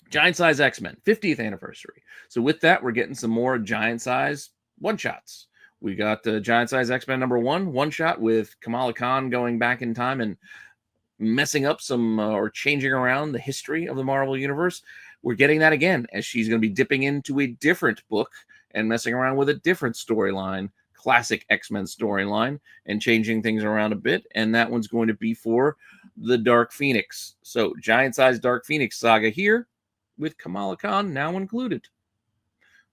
Giant Size X-Men, 50th anniversary. So with that, we're getting some more Giant Size one-shots. We got the Giant Size X-Men #1, one-shot with Kamala Khan going back in time and messing up some or changing around the history of the Marvel Universe. We're getting that again as she's going to be dipping into a different book and messing around with a different storyline, classic X-Men storyline, and changing things around a bit. And that one's going to be for the Dark Phoenix. So Giant Size Dark Phoenix saga here with Kamala Khan now included.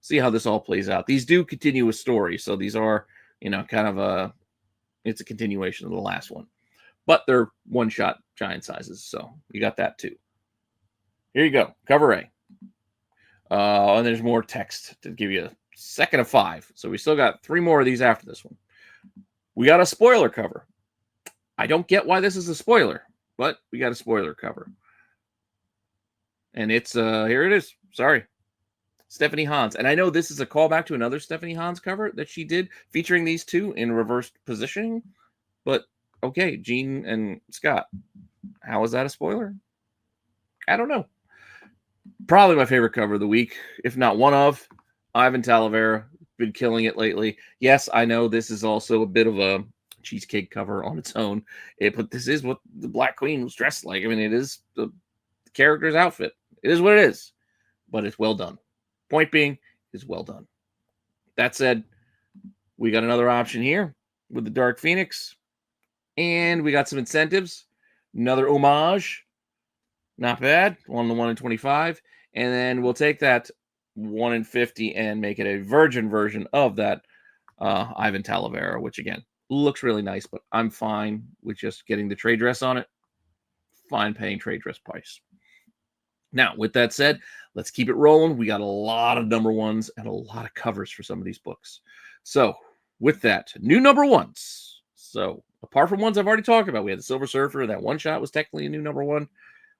see how this all plays out. These do continue a story, so these are, kind of it's a continuation of the last one. But they're one-shot giant sizes, so you got that too. Here you go, cover A. And there's more text to give you a second of 5. So we still got 3 more of these after this one. We got a spoiler cover. I don't get why this is a spoiler, but we got a spoiler cover. And it's, here it is. Sorry. Stephanie Hans. And I know this is a callback to another Stephanie Hans cover that she did featuring these two in reversed positioning. But, okay, Gene and Scott. How is that a spoiler? I don't know. Probably my favorite cover of the week, if not one of. Ivan Talavera, been killing it lately. Yes, I know this is also a bit of a cheesecake cover on its own, but this is what the Black Queen was dressed like. I mean, it is the character's outfit. It is what it is, but it's well done. Point being, it's well done. That said, we got another option here with the Dark Phoenix, and we got some incentives. Another homage. Not bad. 1 in 25. And then we'll take that 1 in 50 and make it a virgin version of that Ivan Talavera, which again looks really nice, but I'm fine with just getting the trade dress on it. Fine paying trade dress price. Now, with that said, let's keep it rolling. We got a lot of number ones and a lot of covers for some of these books. So, with that, new number ones. So, apart from ones I've already talked about, we had the Silver Surfer. That one shot was technically a new number one.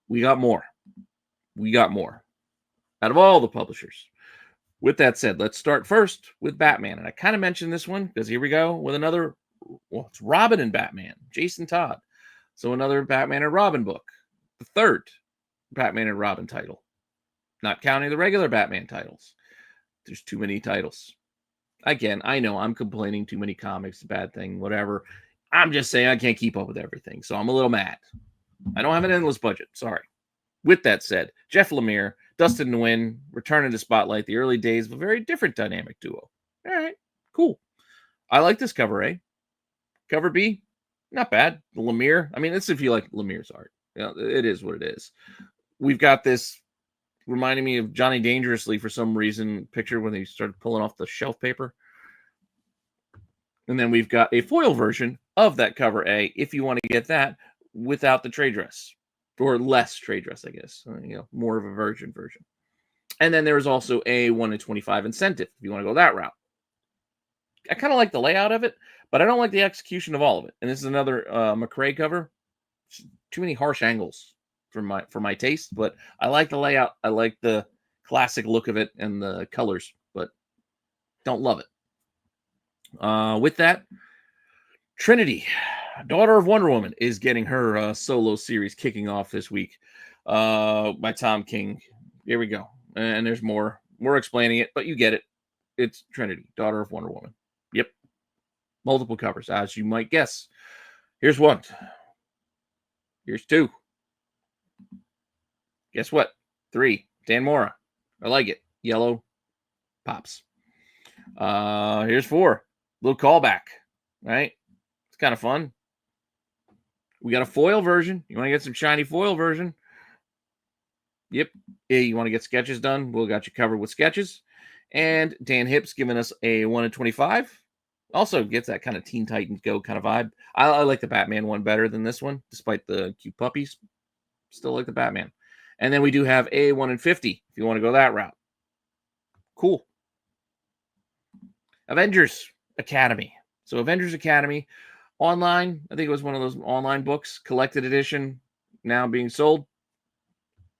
We got more. We got more out of all the publishers. With that said, let's start first with Batman. And I kind of mentioned this one because here we go with another, well, it's Robin and Batman, Jason Todd. So another Batman and Robin book. The third Batman and Robin title. Not counting the regular Batman titles. There's too many titles. Again, I know I'm complaining too many comics, bad thing, whatever. I'm just saying I can't keep up with everything. So I'm a little mad. I don't have an endless budget. Sorry. With that said, Jeff Lemire, Dustin Nguyen, returning to spotlight, the early days of a very different dynamic duo. All right, cool. I like this cover A. Cover B, not bad. Lemire, I mean, it's if you like Lemire's art. It is what it is. We've got this reminding me of Johnny Dangerously for some reason picture when he started pulling off the shelf paper. And then we've got a foil version of that cover A, if you want to get that, without the trade dress. Or less trade dress, I guess. More of a virgin version. And then there's also a 1 in 25 incentive, if you want to go that route. I kind of like the layout of it, but I don't like the execution of all of it. And this is another McRae cover. Too many harsh angles for my taste, but I like the layout. I like the classic look of it and the colors, but don't love it. With that, Trinity, Daughter of Wonder Woman, is getting her solo series kicking off this week by Tom King. Here we go. And there's more. We're explaining it, but you get it. It's Trinity, Daughter of Wonder Woman. Yep. Multiple covers, as you might guess. Here's 1. Here's 2. Guess what? 3. Dan Mora. I like it. Yellow pops. Here's 4. Little callback, right? It's kind of fun. We got a foil version. You want to get some shiny foil version? Yep. Hey, you want to get sketches done? We'll got you covered with sketches. And Dan Hipp's giving us a 1 in 25. Also gets that kind of Teen Titans Go kind of vibe. I like the Batman one better than this one, despite the cute puppies. Still like the Batman. And then we do have a 1 in 50, if you want to go that route. Cool. Avengers Academy. So Avengers Academy online, I think it was one of those online books, collected edition, now being sold.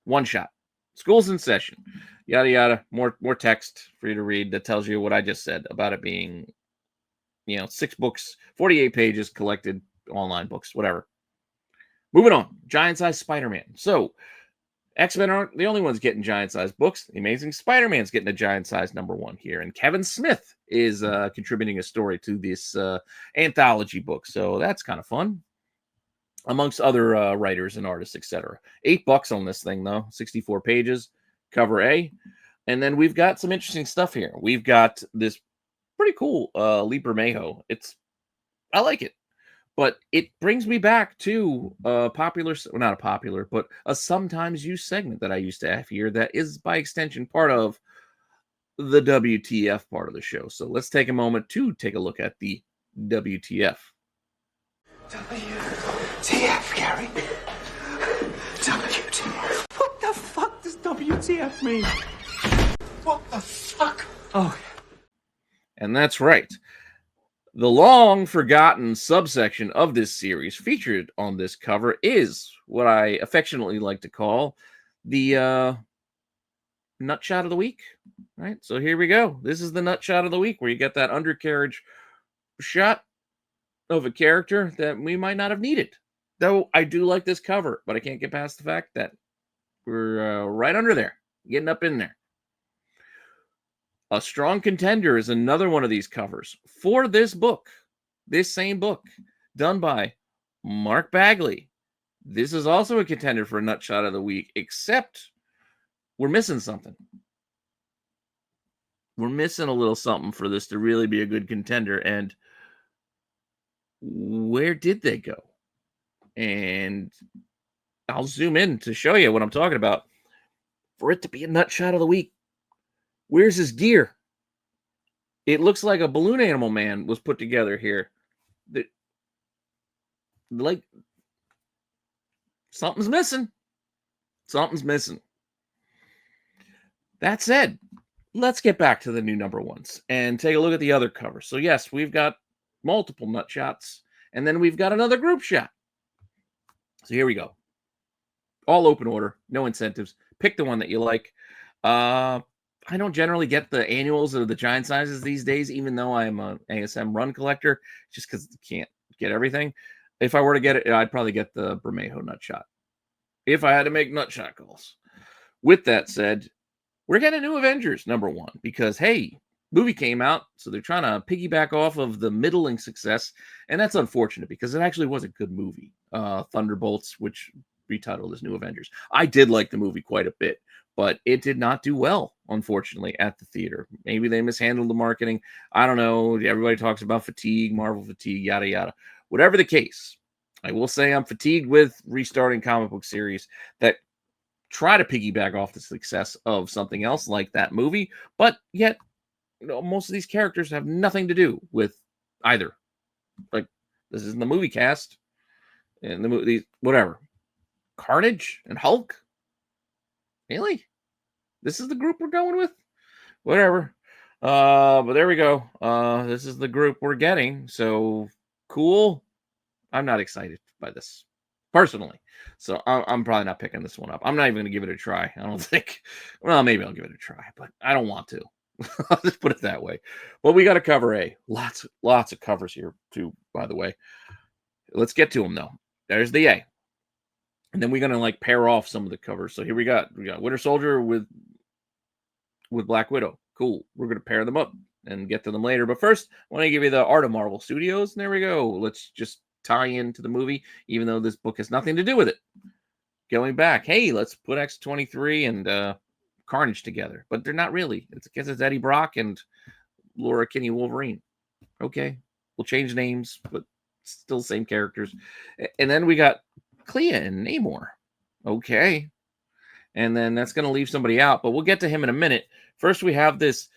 One shot. School's in session. Yada, yada. More text for you to read that tells you what I just said about it being, 6 books, 48 pages, collected online books, whatever. Moving on. Giant-sized Spider-Man. So, X-Men aren't the only ones getting giant-sized books. The Amazing Spider-Man's getting a giant-sized number 1 here. And Kevin Smith is contributing a story to this anthology book. So, that's kind of fun. Amongst other writers and artists, etc. $8 on this thing, though. 64 pages. Cover A. And then we've got some interesting stuff here. We've got this pretty cool Lee Bermejo. I like it. But it brings me back to not a popular, but a sometimes used segment that I used to have here that is, by extension, part of the WTF part of the show. So let's take a moment to take a look at the WTF. WTF, Gary? WTF. What the fuck does WTF mean? What the fuck? Oh. And that's right. The long forgotten subsection of this series featured on this cover is what I affectionately like to call the nut shot of the week. Right? So here we go. This is the nut shot of the week where you get that undercarriage shot of a character that we might not have needed. Though I do like this cover, but I can't get past the fact that we're right under there, getting up in there. A Strong Contender is another one of these covers for this book, this same book, done by Mark Bagley. This is also a contender for a nut shot of the week, except we're missing something. We're missing a little something for this to really be a good contender. And where did they go? And I'll zoom in to show you what I'm talking about. For it to be a nut shot of the week, where's his gear? It looks like a balloon animal man was put together here. Like, something's missing. Something's missing. That said, let's get back to the new number ones and take a look at the other covers. So yes, we've got multiple nut shots, and then we've got another group shot. So here we go. All open order, no incentives. Pick the one that you like. I don't generally get the annuals or the giant sizes these days, even though I'm an ASM run collector, just because you can't get everything. If I were to get it, I'd probably get the Bermejo nut shot if I had to make nut shot calls. With that said, we're getting a new Avengers number one because, hey, movie came out, so they're trying to piggyback off of the middling success, and that's unfortunate because it actually was a good movie. Thunderbolts, which retitled as New Avengers. I did like the movie quite a bit, but it did not do well, unfortunately, at the theater. Maybe they mishandled the marketing. I don't know. Everybody talks about fatigue, Marvel fatigue, yada, yada. Whatever the case, I will say I'm fatigued with restarting comic book series that try to piggyback off the success of something else like that movie, but yet most of these characters have nothing to do with either. Like, this isn't the movie cast, and the movie, whatever. Carnage and Hulk? Really? This is the group we're going with? Whatever. But there we go. This is the group we're getting. So cool. I'm not excited by this personally. So I'm probably not picking this one up. I'm not even going to give it a try. I don't think. Well, maybe I'll give it a try, but I don't want to. I'll just put it that way. But we got a cover A. Lots of covers here too, by the way. Let's get to them though. There's the A. And then we're gonna like pair off some of the covers. So here we got Winter Soldier with Black Widow. Cool. We're gonna pair them up and get to them later. But first, I want to give you the Art of Marvel Studios. And there we go. Let's just tie into the movie, even though this book has nothing to do with it. Going back, hey, let's put X-23 and Carnage together, but they're not really. It's because it's Eddie Brock and Laura Kinney Wolverine. Okay, we'll change names, but still same characters. And then we got Clea and Namor. Okay. And then that's going to leave somebody out, but we'll get to him in a minute. First, we have this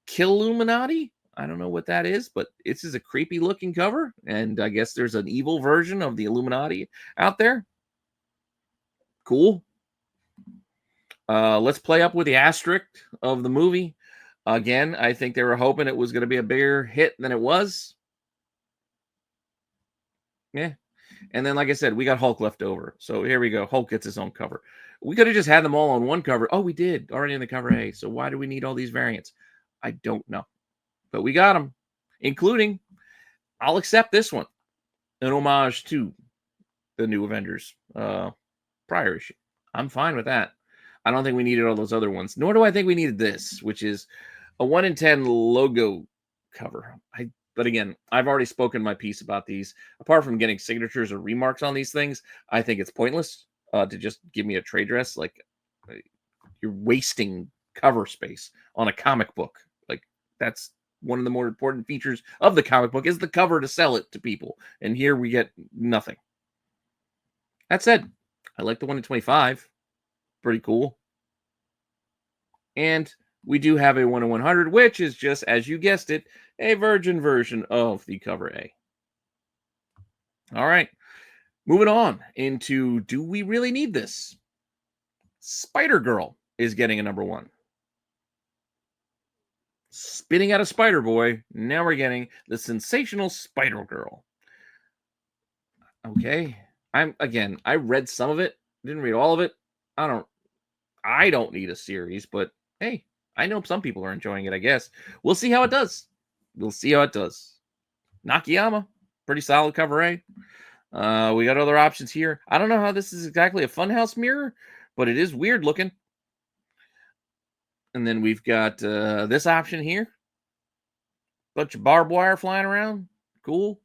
Killuminati. I don't know what that is, but this is a creepy looking cover. And I guess there's an evil version of the Illuminati out there. Cool. Let's play up with the asterisk of the movie. Again, I think they were hoping it was going to be a bigger hit than it was. Yeah. And then, like I said, we got Hulk left over. So here we go. Hulk gets his own cover. We could have just had them all on one cover. Oh, we did already in the cover A. So why do we need all these variants? I don't know. But we got them, including, I'll accept this one, an homage to the New Avengers prior issue. I'm fine with that. I don't think we needed all those other ones, nor do I think we needed this, which is a 1 in 10 logo cover. But again, I've already spoken my piece about these. Apart from getting signatures or remarks on these things, I think it's pointless to just give me a trade dress. Like, you're wasting cover space on a comic book. Like, that's one of the more important features of the comic book is the cover to sell it to people. And here we get nothing. That said, I like the 1 in 25. Pretty cool. And we do have a 1 in 100, which is just, as you guessed it, a virgin version of the cover A. All right. Moving on into, do we really need this? Spider-Girl is getting a number 1. Spitting out of Spider-Boy, now we're getting the sensational Spider-Girl. Okay. I read some of it, didn't read all of it. I don't need a series, but hey, I know some people are enjoying it, I guess. We'll see how it does. Nakayama, pretty solid cover A. We got other options here. I don't know how this is exactly a Funhouse mirror, but it is weird looking. And then we've got this option here. Bunch of barbed wire flying around. Cool.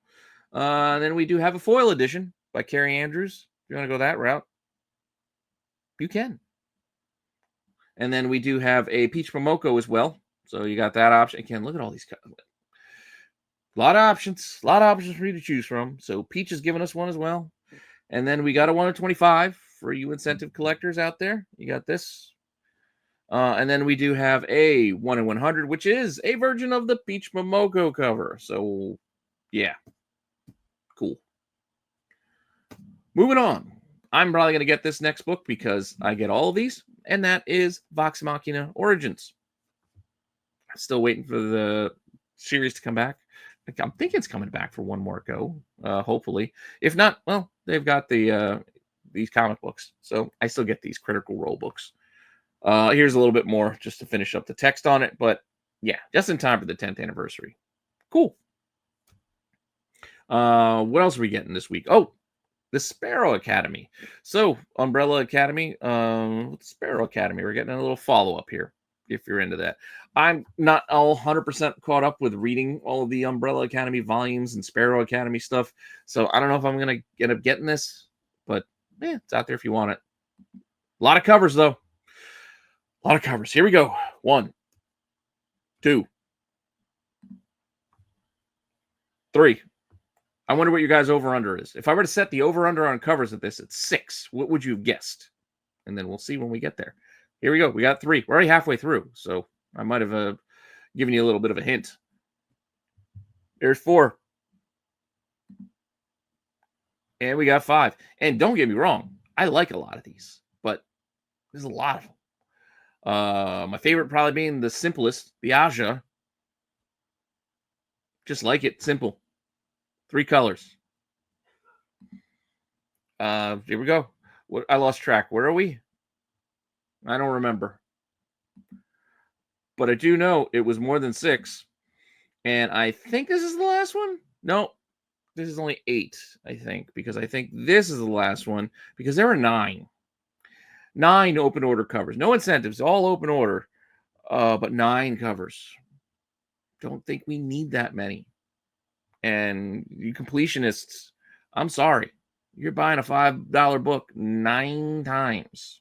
And then we do have a foil edition by Carrie Andrews. If you want to go that route, you can. And then we do have a Peach Momoko as well. So you got that option. Again, look at all these colors. A lot of options for you to choose from. So Peach is giving us one as well. And then we got a 1 in 25 for you incentive collectors out there. You got this. And then we do have a 1 in 100, which is a version of the Peach Momoko cover. So, yeah. Cool. Moving on. I'm probably going to get this next book because I get all of these. And that is Vox Machina Origins. I'm still waiting for the series to come back. I'm thinking it's coming back for one more go, hopefully. If not, well, they've got these comic books. So I still get these Critical Role books. Here's a little bit more just to finish up the text on it. But yeah, just in time for the 10th anniversary. Cool. What else are we getting this week? Oh, the Sparrow Academy. So Umbrella Academy, Sparrow Academy. We're getting a little follow-up here, if you're into that. I'm not all 100% caught up with reading all of the Umbrella Academy volumes and Sparrow Academy stuff. So I don't know if I'm going to end up getting this. But yeah, it's out there if you want it. A lot of covers, though. A lot of covers. Here we go. 1, 2, 3. I wonder what your guys' over-under is. If I were to set the over-under on covers of this at 6, what would you have guessed? And then we'll see when we get there. Here we go. We got 3. We're already halfway through, so I might have given you a little bit of a hint. There's 4. And we got 5. And don't get me wrong, I like a lot of these, but there's a lot of them. My favorite probably being the simplest, the Aja. Just like it, simple. 3 colors. Here we go. I lost track. Where are we? I don't remember. But I do know it was more than 6. And I think this is the last one. No, this is only 8, I think. Because I think this is the last one. Because there are 9. 9 open order covers. No incentives. All open order. But 9 covers. Don't think we need that many. And you completionists, I'm sorry. You're buying a $5 book 9 times.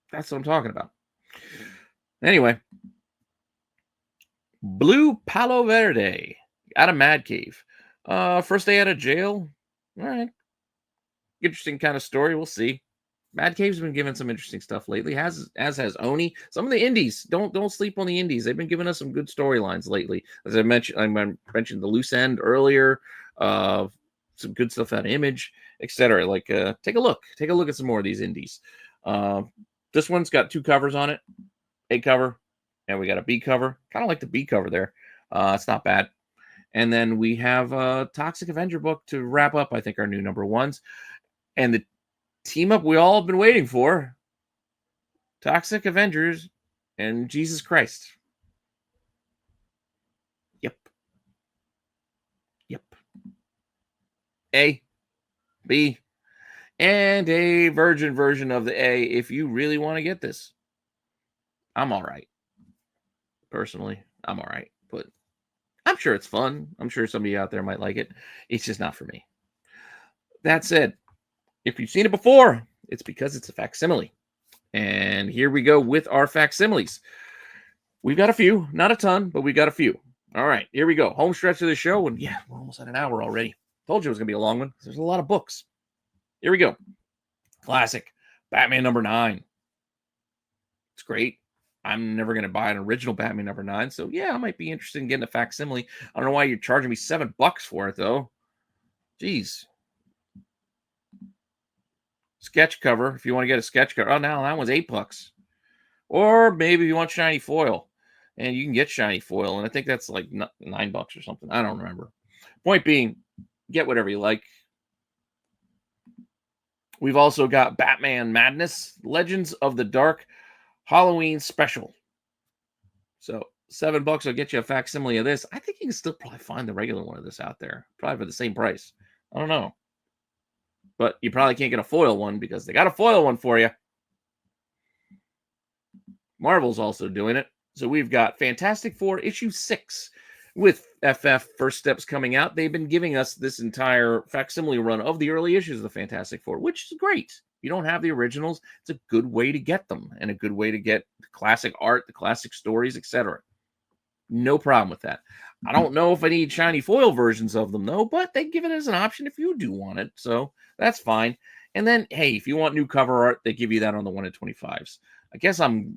That's what I'm talking about. Anyway. Blue Palo Verde. Out of Mad Cave. First day out of jail. All right. Interesting kind of story. We'll see. Mad Cave's been giving some interesting stuff lately, as has Oni. Some of the indies, don't sleep on the indies. They've been giving us some good storylines lately. As I mentioned the Loose End earlier. Some good stuff out of Image, etc. Like, take a look at some more of these indies. This one's got 2 covers on it, A cover, and we got a B cover. Kind of like the B cover there. It's not bad. And then we have a Toxic Avenger book to wrap up, I think, our new number 1s. And the team up we all have been waiting for. Toxic Avengers and Jesus Christ. Yep. A, B, and a virgin version of the A if you really want to get this. I'm all right. Personally, I'm all right. But I'm sure it's fun. I'm sure somebody out there might like it. It's just not for me. That said, if you've seen it before, it's because it's a facsimile. And here we go with our facsimiles. We've got a few, not a ton, but we got a few. All right, here we go. Home stretch of the show. And yeah, we're almost at an hour already. Told you it was going to be a long one. There's a lot of books. Here we go. Classic. Batman number 9. It's great. I'm never going to buy an original Batman #9. So, yeah, I might be interested in getting a facsimile. I don't know why you're charging me $7 for it, though. Jeez. Sketch cover. If you want to get a sketch cover. Oh, now that one's $8. Or maybe you want shiny foil. And you can get shiny foil. And I think that's like $9 or something. I don't remember. Point being, get whatever you like. We've also got Batman Madness, Legends of the Dark Halloween Special. So $7 will get you a facsimile of this. I think you can still probably find the regular one of this out there, probably for the same price. I don't know. But you probably can't get a foil one because they got a foil one for you. Marvel's also doing it. So we've got Fantastic Four issue 6 with FF First Steps coming out. They've been giving us this entire facsimile run of the early issues of the Fantastic Four, which is great. If you don't have the originals, it's a good way to get them and a good way to get the classic art, the classic stories, etc. No problem with that. I don't know if I need shiny foil versions of them, though, but they give it as an option if you do want it. So that's fine. And then, hey, if you want new cover art, they give you that on the 1-in-25s. I guess I'm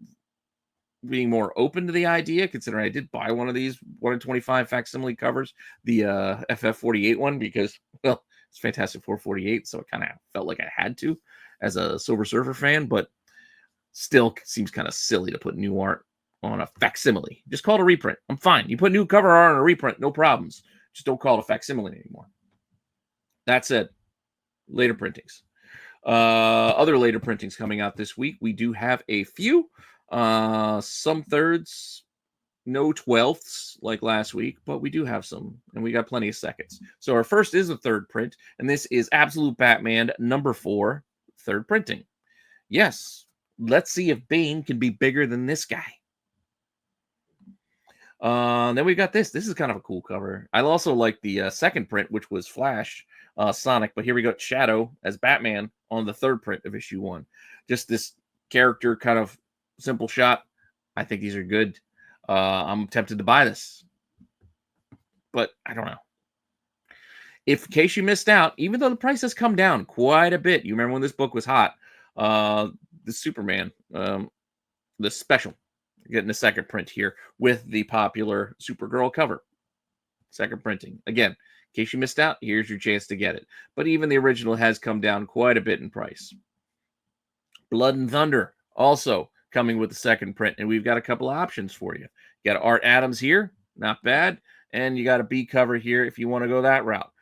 being more open to the idea, considering I did buy one of these 1-in-25 facsimile covers, the FF48 one, because, well, it's Fantastic Four 48, so it kind of felt like I had to as a Silver Surfer fan, but still seems kind of silly to put new art on a facsimile. Just call it a reprint. I'm fine. You put new cover art on a reprint, no problems. Just don't call it a facsimile anymore. That said, later printings. Other later printings coming out this week. We do have a few. Some thirds, no 12ths like last week, but we do have some, and we got plenty of seconds. So our first is a third print, and this is Absolute Batman #4, third printing. Yes, let's see if Bane can be bigger than this guy. Then we got this. This is kind of a cool cover. I also like the second print, which was Flash, Sonic, but here we got Shadow as Batman on the third print of issue 1. Just this character kind of simple shot. I think these are good. I'm tempted to buy this, but I don't know. In case you missed out, even though the price has come down quite a bit, you remember when this book was hot, the Superman, the special, getting a second print here with the popular Supergirl cover. Second printing. Again, in case you missed out, here's your chance to get it. But even the original has come down quite a bit in price. Blood and Thunder, also coming with the second print, and we've got a couple of options for you. You got Art Adams here, not bad, and you got a B cover here if you want to go that route.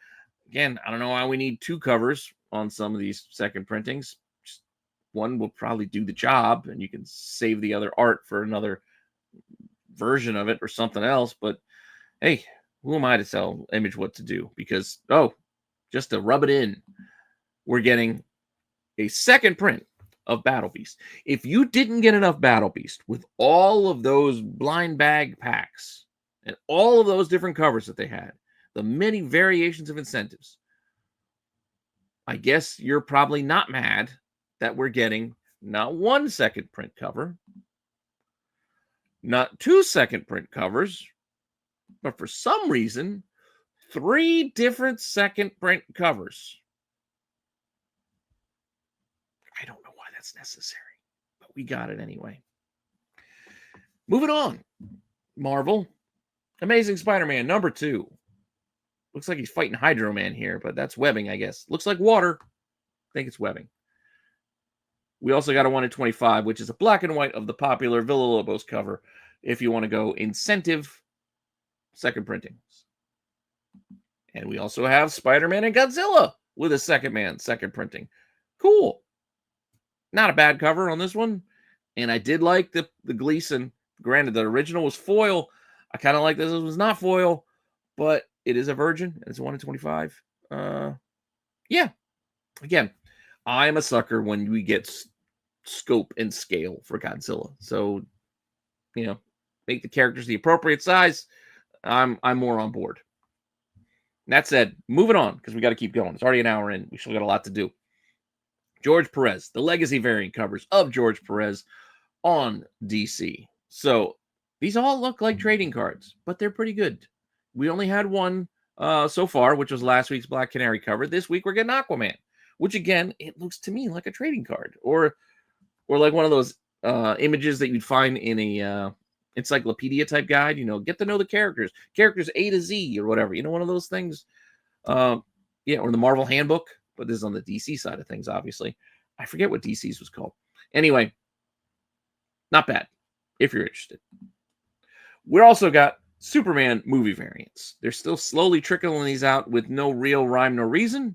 Again, I don't know why we need 2 covers on some of these second printings. Just one will probably do the job, and you can save the other art for another version of it or something else. But hey, who am I to tell Image what to do? Because, just to rub it in, we're getting a second print of Battle Beast. If you didn't get enough Battle Beast with all of those blind bag packs and all of those different covers that they had, the many variations of incentives, I guess you're probably not mad that we're getting not 1 second print cover, not 2 second print covers, but for some reason, 3 different second print covers. I don't know why that's necessary, but we got it anyway. Moving on. Marvel. Amazing Spider-Man #2. Looks like he's fighting Hydro Man here, but that's webbing, I guess. Looks like water. I think it's webbing. We also got a 1-in-25, which is a black and white of the popular Villalobos cover, if you want to go incentive second printings. And we also have Spider-Man and Godzilla with a second printing. Cool. Not a bad cover on this one. And I did like the Gleason. Granted, the original was foil. I kind of like this. It was not foil, but it is a virgin. It's a 1-in-25. Yeah. Again, I'm a sucker when we get scope and scale for Godzilla. So, make the characters the appropriate size. I'm more on board. That said, moving on, because we got to keep going. It's already an hour in. We still got a lot to do. George Perez, the legacy variant covers of George Perez on DC. So these all look like trading cards, but they're pretty good. We only had one so far, which was last week's Black Canary cover. This week we're getting Aquaman, which again, it looks to me like a trading card or like one of those images that you'd find in a encyclopedia type guide. Get to know the characters A to Z or whatever. One of those things. Yeah, or the Marvel Handbook, but this is on the DC side of things, obviously. I forget what DC's was called. Anyway, not bad if you're interested. We're also got Superman movie variants. They're still slowly trickling these out with no real rhyme, no reason.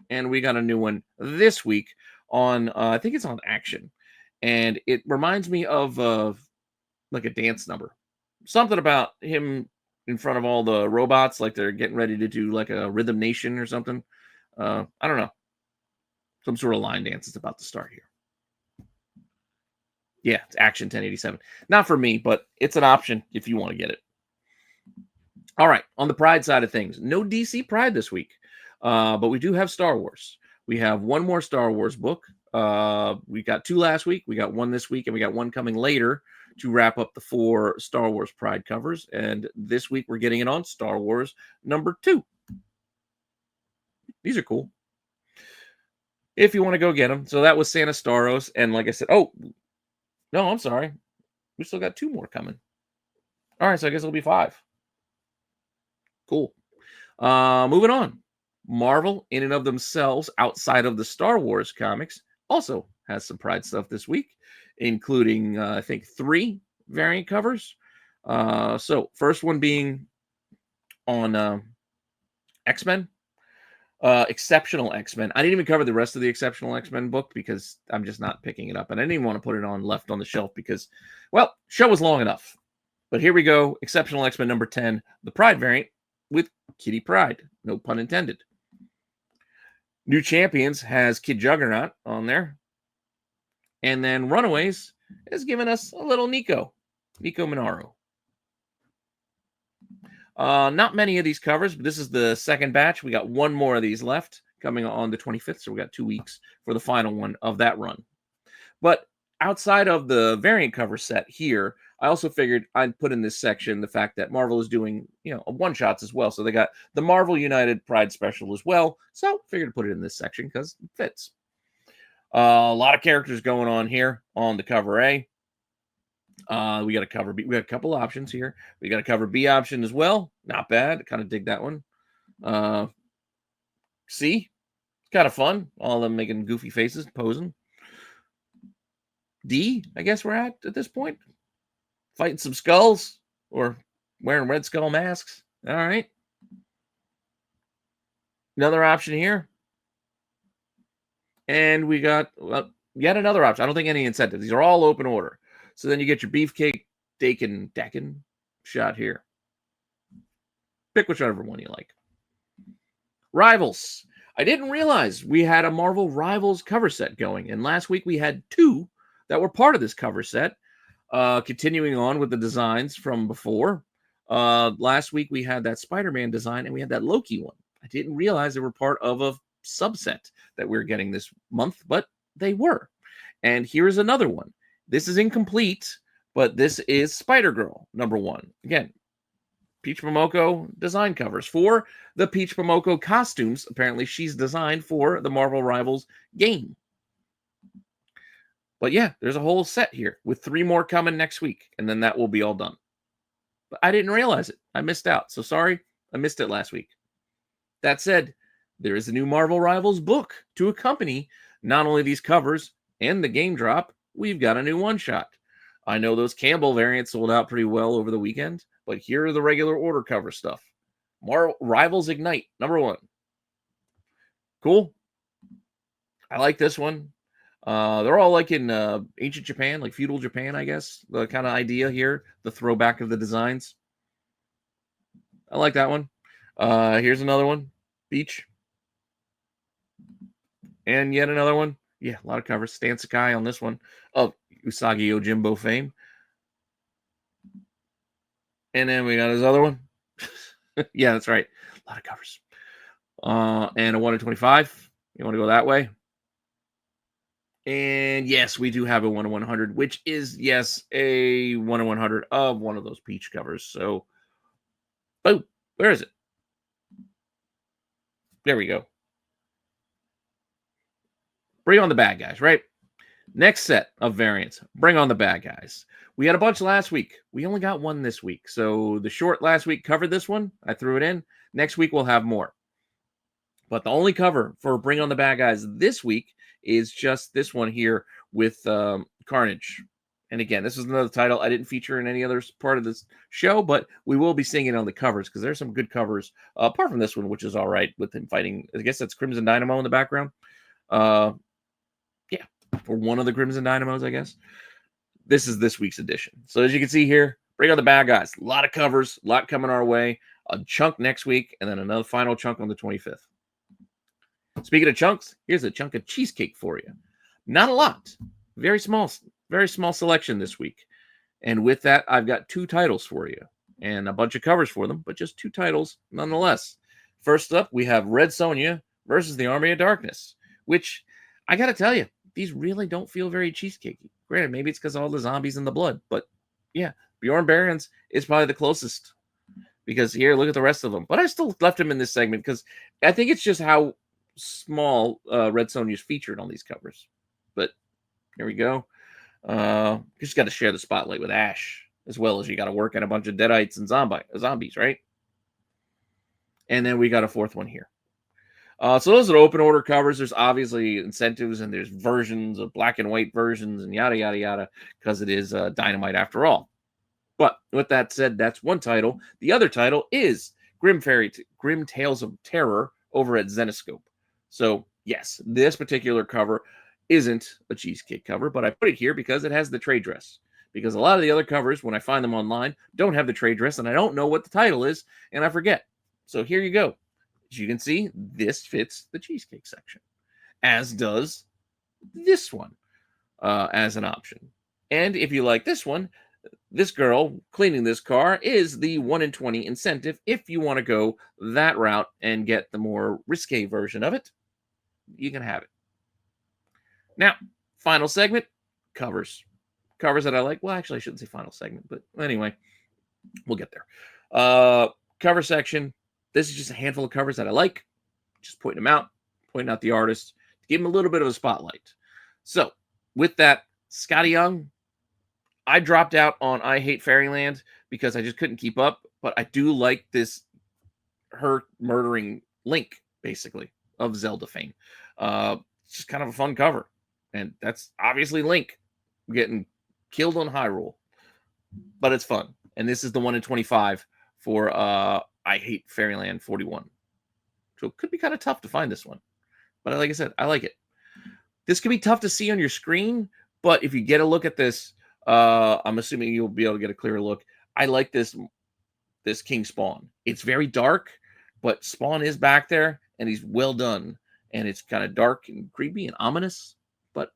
And we got a new one this week on, I think it's on Action. And it reminds me of like a dance number. Something about him in front of all the robots, like they're getting ready to do like a Rhythm Nation or something. I don't know. Some sort of line dance is about to start here. Yeah, it's Action 1087. Not for me, but it's an option if you want to get it. All right, on the Pride side of things, no DC Pride this week, but we do have Star Wars. We have one more Star Wars book. We got 2 last week. We got 1 this week, and we got 1 coming later to wrap up the 4 Star Wars Pride covers. And this week we're getting it on Star Wars number 2. These are cool. If you want to go get them. So that was Santa Staros. And like I said, oh, no, I'm sorry. We still got 2 more coming. All right, so I guess it'll be 5. Cool. Moving on. Marvel, in and of themselves, outside of the Star Wars comics, also has some Pride stuff this week, including, I think, 3 variant covers. So first one being on X-Men. Exceptional X-Men. I didn't even cover the rest of the Exceptional X-Men book because I'm just not picking it up. And I didn't even want to put it on left on the shelf because, well, show was long enough. But here we go. Exceptional X-Men number 10, the Pride variant with Kitty Pryde. No pun intended. New Champions has Kid Juggernaut on there. And then Runaways has given us a little Nico Minaro. Not many of these covers, but this is the second batch. We got 1 more of these left coming on the 25th, so we got 2 weeks for the final one of that run. But outside of the variant cover set here, I also figured I'd put in this section the fact that Marvel is doing, one-shots as well. So they got the Marvel United Pride special as well. So figured to put it in this section because it fits. A lot of characters going on here on the cover A. We got a cover B. We got a couple options here. We got a cover B option as well. Not bad. Kind of dig that one. C, it's kind of fun. All of them making goofy faces, posing. D, I guess we're at this point. Fighting some skulls or wearing Red Skull masks. All right. Another option here. And we got yet another option. I don't think any incentives. These are all open order. So then you get your beefcake, Dakin shot here. Pick whichever one you like. Rivals. I didn't realize we had a Marvel Rivals cover set going. And last week we had 2 that were part of this cover set. Continuing on with the designs from before. Last week we had that Spider-Man design and we had that Loki one. I didn't realize they were part of a subset that we're getting this month, but they were. And here's another one. This is incomplete, but this is Spider-Girl number 1. Again, Peach Momoko design covers for the Peach Momoko costumes. Apparently she's designed for the Marvel Rivals game. But yeah, there's a whole set here with 3 more coming next week, and then that will be all done. But I didn't realize it. I missed out. So sorry, I missed it last week. That said, there is a new Marvel Rivals book to accompany not only these covers and the game drop. We've got a new one-shot. I know those Campbell variants sold out pretty well over the weekend, but here are the regular order cover stuff. Marvel Rivals Ignite, number 1. Cool. I like this one. They're all like in ancient Japan, like feudal Japan, I guess. The kind of idea here, the throwback of the designs. I like that one. Here's another one, Beach. And yet another one. Yeah, a lot of covers. Stan Sakai on this one. Oh, Usagi Yojimbo fame. And then we got his other one. Yeah, that's right. A lot of covers. And a 1 in 25. You want to go that way? And yes, we do have a 1 in 100, which is, yes, a 1 in 100 of one of those Peach covers. So, boom. Where is it? There we go. Bring on the bad guys, right? Next set of variants, Bring on the Bad Guys. We had a bunch last week. We only got one this week. So the short last week covered this one. I threw it in. Next week we'll have more. But the only cover for Bring on the Bad Guys this week is just this one here with Carnage. And again, this is another title I didn't feature in any other part of this show, but we will be seeing it on the covers because there's some good covers, apart from this one, which is all right with him fighting. I guess that's Crimson Dynamo in the background. Yeah, for one of the Crimson Dynamos, I guess. This is this week's edition. So as you can see here, Bring on the Bad Guys. A lot of covers, a lot coming our way. A chunk next week, and then another final chunk on the 25th. Speaking of chunks, here's a chunk of cheesecake for you. Not a lot. Very small selection this week. And with that, I've got 2 titles for you and a bunch of covers for them, but just 2 titles nonetheless. First up, we have Red Sonja versus the Army of Darkness, which I got to tell you, these really don't feel very cheesecakey. Granted, maybe it's because of all the zombies and the blood, but yeah, Bjorn Barons is probably the closest because here, look at the rest of them. But I still left him in this segment because I think it's just how small Red Sonja is featured on these covers. But here we go. You just got to share the spotlight with Ash, as well as you got to work on a bunch of deadites and zombies, right? And then we got a 4th one here. So those are open order covers. There's obviously incentives and there's versions of black and white versions and yada, yada, yada, because it is Dynamite after all. But with that said, that's one title. The other title is Grim Tales of Terror over at Zenescope. So yes, this particular cover isn't a cheesecake cover, but I put it here because it has the trade dress. Because a lot of the other covers, when I find them online, don't have the trade dress, and I don't know what the title is, and I forget. So here you go. As you can see, this fits the cheesecake section, as does this one as an option. And if you like this one, this girl cleaning this car is the 1 in 20 incentive. If you want to go that route and get the more risque version of it, you can have it. Now, final segment, covers. Covers that I like. Well, actually, I shouldn't say final segment, but anyway, we'll get there. Cover section. This is just a handful of covers that I like. Just pointing them out, pointing out the artist, to give him a little bit of a spotlight. So, with that, Scotty Young, I dropped out on I Hate Fairyland because I just couldn't keep up, but I do like her murdering Link, basically, of Zelda fame. It's just kind of a fun cover. And that's obviously Link getting killed on Hyrule. But it's fun. And this is the 1 in 25 for I Hate Fairyland 41. So it could be kind of tough to find this one. But like I said, I like it. This could be tough to see on your screen, but if you get a look at this, I'm assuming you'll be able to get a clearer look. I like this King Spawn. It's very dark, but Spawn is back there, and he's well done. And it's kind of dark and creepy and ominous, but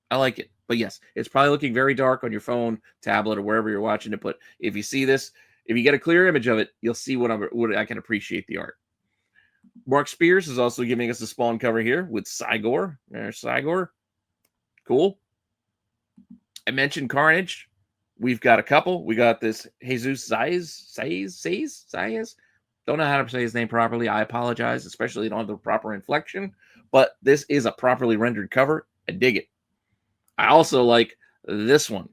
I like it. But yes, it's probably looking very dark on your phone, tablet, or wherever you're watching it. But if you see this, if you get a clear image of it, you'll see what I can appreciate the art. Mark Spears is also giving us a Spawn cover here with Cygor. There's Cygor. Cool. I mentioned Carnage. We've got a couple. We got this Jesus Zayas. Don't know how to say his name properly. I apologize, especially don't have the proper inflection. But this is a properly rendered cover. I dig it. I also like this one.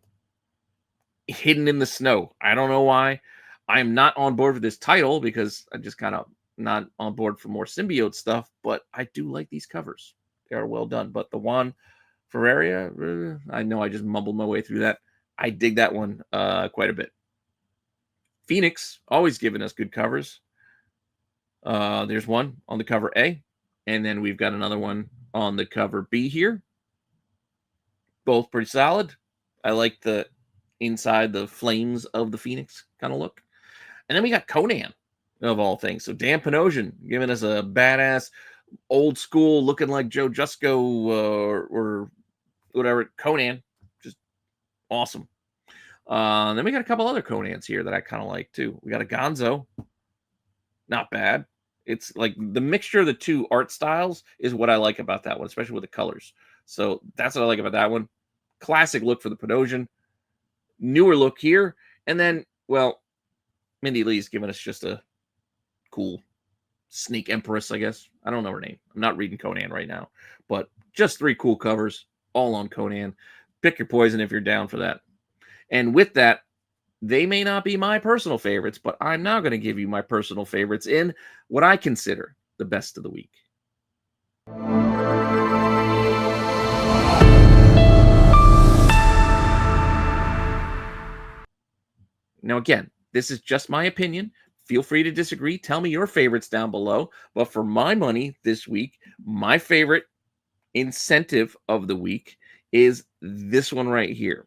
Hidden in the Snow. I don't know why. I'm not on board with this title because I'm just kind of not on board for more symbiote stuff, but I do like these covers. They are well done. But the Juan Ferreira, I know I just mumbled my way through that. I dig that one quite a bit. Phoenix, always giving us good covers. There's one on the cover A, and then we've got another one on the cover B here. Both pretty solid. I like the inside the flames of the Phoenix kind of look. And then we got Conan, of all things. So Dan Panosian giving us a badass, old school, looking like Joe Jusko or whatever, Conan. Just awesome. Then we got a couple other Conans here that I kind of like, too. We got a Gonzo. Not bad. It's like the mixture of the two art styles is what I like about that one, especially with the colors. So that's what I like about that one. Classic look for the Panosian. Newer look here. And then, well, Mindy Lee's giving us just a cool Snake Empress, I guess. I don't know her name. I'm not reading Conan right now. But just 3 cool covers. all on Conan. Pick your poison if you're down for that. And with that, they may not be my personal favorites, but I'm now going to give you my personal favorites in what I consider the best of the week. Now, again, this is just my opinion. Feel free to disagree. Tell me your favorites down below. But for my money this week, my favorite incentive of the week is this one right here.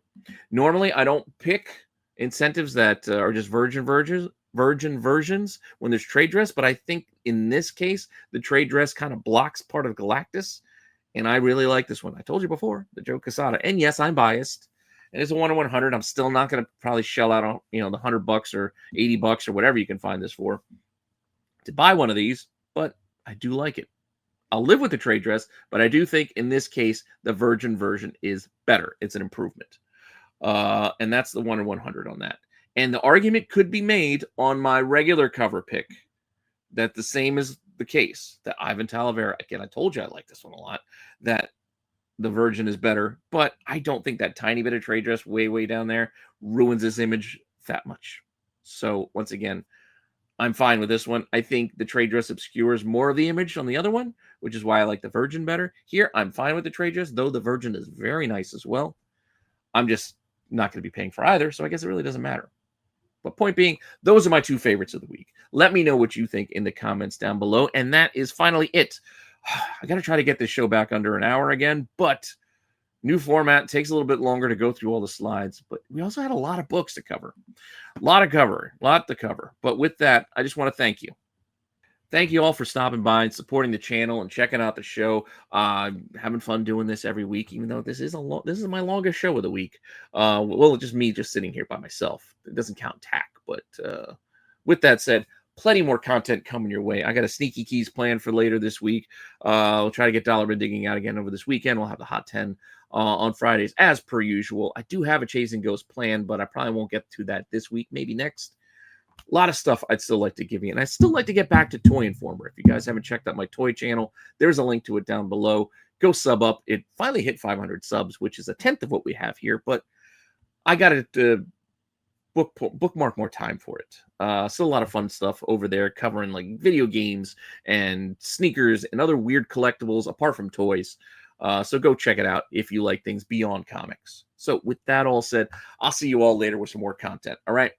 Normally, I don't pick incentives that are just virgin versions when there's trade dress, but I think in this case, the trade dress kind of blocks part of Galactus, and I really like this one. I told you before, the Joe Quesada, and yes, I'm biased. And it's a 1 in 100. I'm still not going to probably shell out on, the $100 or $80 or whatever you can find this for to buy one of these, but I do like it. I'll live with the trade dress, but I do think in this case, the virgin version is better. It's an improvement. And that's the 1 in 100 on that. And the argument could be made on my regular cover pick that the same is the case, that Ivan Talavera, again, I told you I like this one a lot, that the virgin is better, but I don't think that tiny bit of trade dress way down there ruins this image that much. So once again, I'm fine with this one. I think the trade dress obscures more of the image on the other one, which is why I like the virgin better. Here, I'm fine with the trade dress, though the virgin is very nice as well. I'm just not going to be paying for either, so I guess it really doesn't matter. But point being, those are my two favorites of the week. Let me know what you think in the comments down below. And that is finally it. I got to try to get this show back under an hour again, but new format takes a little bit longer to go through all the slides. But we also had a lot of books to cover. A lot to cover. But with that, I just want to thank you. Thank you all for stopping by and supporting the channel and checking out the show. Having fun doing this every week, even though this is my longest show of the week. Well, just me just sitting here by myself. It doesn't count TAC. But with that said, plenty more content coming your way. I got a Sneaky Keys plan for later this week. We'll try to get Dollar Bin digging out again over this weekend. We'll have the Hot 10 on Fridays as per usual. I do have a Chasing Ghost plan, but I probably won't get to that this week, maybe next. A lot of stuff I'd still like to give you. And I'd still like to get back to Toy Informer. If you guys haven't checked out my toy channel, there's a link to it down below. Go sub up. It finally hit 500 subs, which is a tenth of what we have here. But I got to bookmark more time for it. Still a lot of fun stuff over there covering like video games and sneakers and other weird collectibles apart from toys. So go check it out if you like things beyond comics. So with that all said, I'll see you all later with some more content. All right.